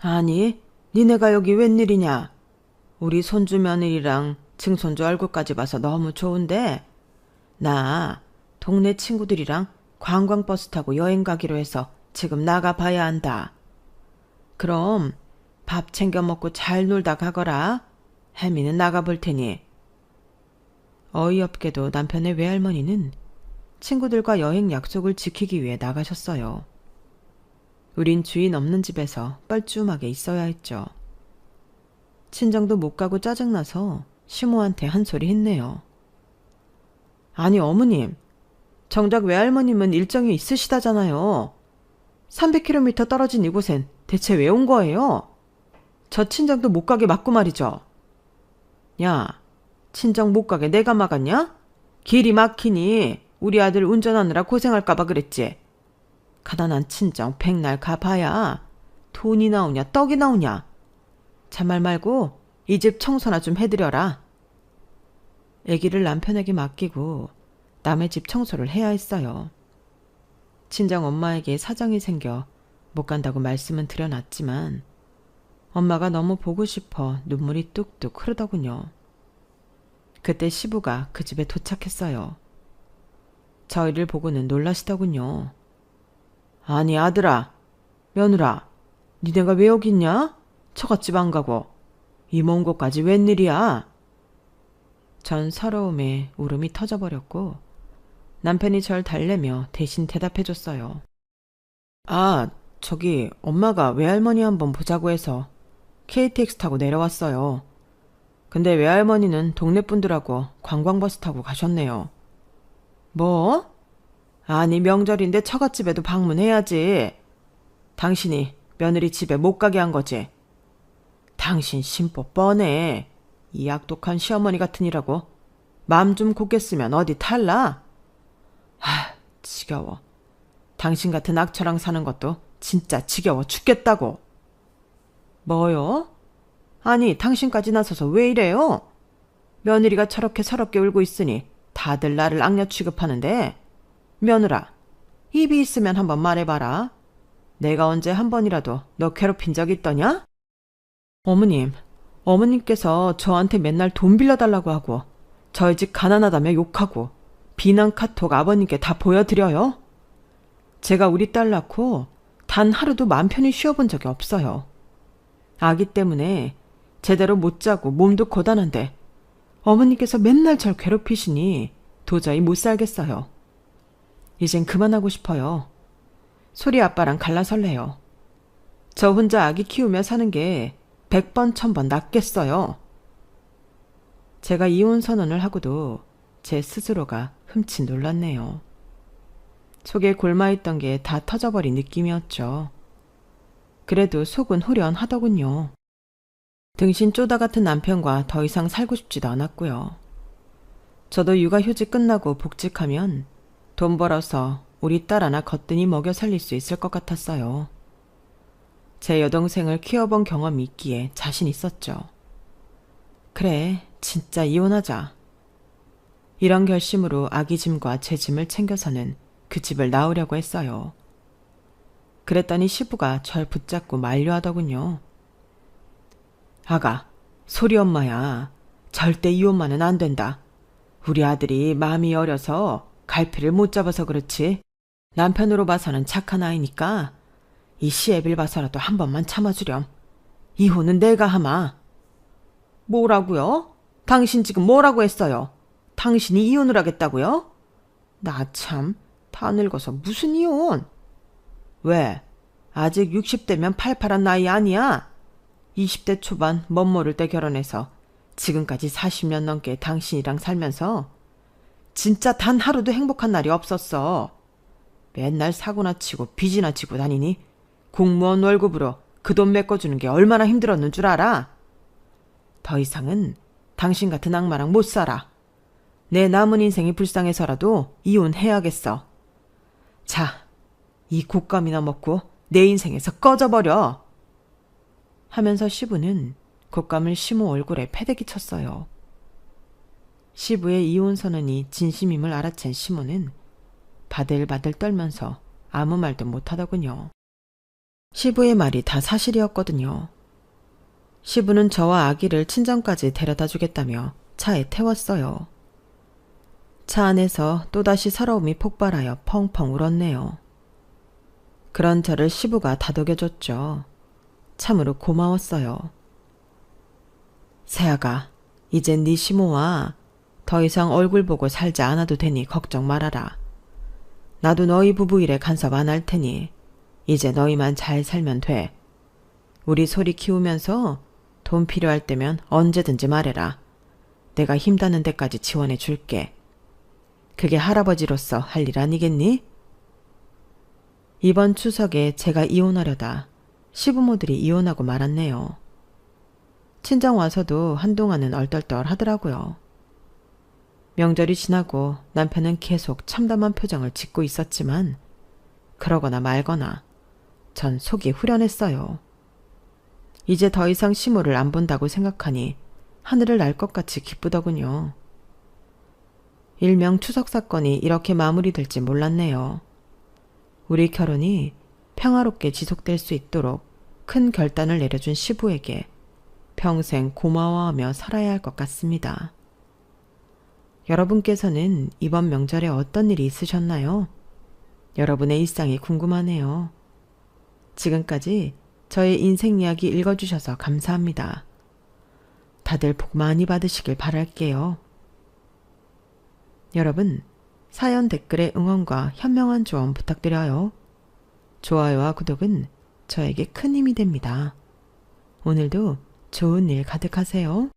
아니, 니네가 여기 웬일이냐? 우리 손주 며느리랑 증손주 얼굴까지 봐서 너무 좋은데 나 동네 친구들이랑 관광버스 타고 여행 가기로 해서 지금 나가봐야 한다. 그럼 밥 챙겨 먹고 잘 놀다 가거라. 혜미는 나가볼 테니. 어이없게도 남편의 외할머니는 친구들과 여행 약속을 지키기 위해 나가셨어요. 우린 주인 없는 집에서 뻘쭘하게 있어야 했죠. 친정도 못 가고 짜증나서 시모한테 한 소리 했네요. 아니 어머님, 정작 외할머님은 일정이 있으시다잖아요. 300km 떨어진 이곳엔 대체 왜 온 거예요? 저 친정도 못 가게 맞고 말이죠. 야, 친정 못 가게 내가 막았냐? 길이 막히니 우리 아들 운전하느라 고생할까봐 그랬지. 가난한 친정 백날 가봐야 돈이 나오냐 떡이 나오냐. 잔말 말고 이 집 청소나 좀 해드려라. 아기를 남편에게 맡기고 남의 집 청소를 해야 했어요. 친정 엄마에게 사정이 생겨 못 간다고 말씀은 드려놨지만 엄마가 너무 보고 싶어 눈물이 뚝뚝 흐르더군요. 그때 시부가 그 집에 도착했어요. 저희를 보고는 놀라시더군요. 아니 아들아, 며느라, 니네가 왜 여기 있냐? 처갓집 안 가고 이 먼 곳까지 웬일이야? 전 서러움에 울음이 터져버렸고 남편이 절 달래며 대신 대답해줬어요. 아, 저기 엄마가 외할머니 한번 보자고 해서 KTX 타고 내려왔어요. 근데 외할머니는 동네 분들하고 관광버스 타고 가셨네요. 뭐? 아니 명절인데 처갓집에도 방문해야지. 당신이 며느리 집에 못 가게 한 거지. 당신 심보 뻔해. 이 악독한 시어머니 같으니라고. 맘 좀 곱겠으면 어디 탈라? 지겨워. 당신 같은 악처랑 사는 것도 진짜 지겨워 죽겠다고. 뭐요? 아니 당신까지 나서서 왜 이래요? 며느리가 저렇게 서럽게 울고 있으니 다들 나를 악녀 취급하는데 며느라, 입이 있으면 한번 말해봐라. 내가 언제 한 번이라도 너 괴롭힌 적 있더냐? 어머님, 어머님께서 저한테 맨날 돈 빌려달라고 하고 저희 집 가난하다며 욕하고 비난 카톡 아버님께 다 보여드려요? 제가 우리 딸 낳고 단 하루도 맘 편히 쉬어본 적이 없어요. 아기 때문에 제대로 못 자고 몸도 고단한데 어머니께서 맨날 절 괴롭히시니 도저히 못 살겠어요. 이젠 그만하고 싶어요. 소리 아빠랑 갈라설래요. 저 혼자 아기 키우며 사는 게 100번 1000번 낫겠어요. 제가 이혼 선언을 하고도 제 스스로가 흠칫 놀랐네요. 속에 골마있던 게 다 터져버린 느낌이었죠. 그래도 속은 후련하더군요. 등신 쪼다 같은 남편과 더 이상 살고 싶지도 않았고요. 저도 육아휴직 끝나고 복직하면 돈 벌어서 우리 딸 하나 거뜬히 먹여 살릴 수 있을 것 같았어요. 제 여동생을 키워본 경험이 있기에 자신 있었죠. 그래, 진짜 이혼하자. 이런 결심으로 아기 짐과 제 짐을 챙겨서는 그 집을 나오려고 했어요. 그랬더니 시부가 절 붙잡고 만류하더군요. 아가, 소리 엄마야. 절대 이혼만은 안 된다. 우리 아들이 마음이 어려서 갈피를 못 잡아서 그렇지. 남편으로 봐서는 착한 아이니까 이 시애빌 봐서라도 한 번만 참아주렴. 이혼은 내가 하마. 뭐라고요? 당신 지금 뭐라고 했어요? 당신이 이혼을 하겠다고요? 나 참, 다 늙어서 무슨 이혼? 왜? 아직 60대면 팔팔한 나이 아니야? 20대 초반 멋모를 때 결혼해서 지금까지 40년 넘게 당신이랑 살면서 진짜 단 하루도 행복한 날이 없었어. 맨날 사고나 치고 빚이나 지고 다니니 공무원 월급으로 그 돈 메꿔주는 게 얼마나 힘들었는 줄 알아? 더 이상은 당신 같은 악마랑 못 살아. 내 남은 인생이 불쌍해서라도 이혼해야겠어. 자, 이 곶감이나 먹고 내 인생에서 꺼져버려. 하면서 시부는 곶감을 시모 얼굴에 패대기 쳤어요. 시부의 이혼 선언이 진심임을 알아챈 시모는 바들바들 떨면서 아무 말도 못하더군요. 시부의 말이 다 사실이었거든요. 시부는 저와 아기를 친정까지 데려다 주겠다며 차에 태웠어요. 차 안에서 또다시 서러움이 폭발하여 펑펑 울었네요. 그런 저를 시부가 다독여줬죠. 참으로 고마웠어요. 새아가, 이젠 네 시모와 더 이상 얼굴 보고 살지 않아도 되니 걱정 말아라. 나도 너희 부부 일에 간섭 안 할 테니 이제 너희만 잘 살면 돼. 우리 소리 키우면서 돈 필요할 때면 언제든지 말해라. 내가 힘닿는 데까지 지원해 줄게. 그게 할아버지로서 할 일 아니겠니? 이번 추석에 제가 이혼하려다 시부모들이 이혼하고 말았네요. 친정 와서도 한동안은 얼떨떨 하더라고요. 명절이 지나고 남편은 계속 참담한 표정을 짓고 있었지만 그러거나 말거나 전 속이 후련했어요. 이제 더 이상 시모를 안 본다고 생각하니 하늘을 날 것 같이 기쁘더군요. 일명 추석 사건이 이렇게 마무리될지 몰랐네요. 우리 결혼이 평화롭게 지속될 수 있도록 큰 결단을 내려준 시부에게 평생 고마워하며 살아야 할 것 같습니다. 여러분께서는 이번 명절에 어떤 일이 있으셨나요? 여러분의 일상이 궁금하네요. 지금까지 저의 인생 이야기 읽어주셔서 감사합니다. 다들 복 많이 받으시길 바랄게요. 여러분, 사연 댓글에 응원과 현명한 조언 부탁드려요. 좋아요와 구독은 저에게 큰 힘이 됩니다. 오늘도 좋은 일 가득하세요.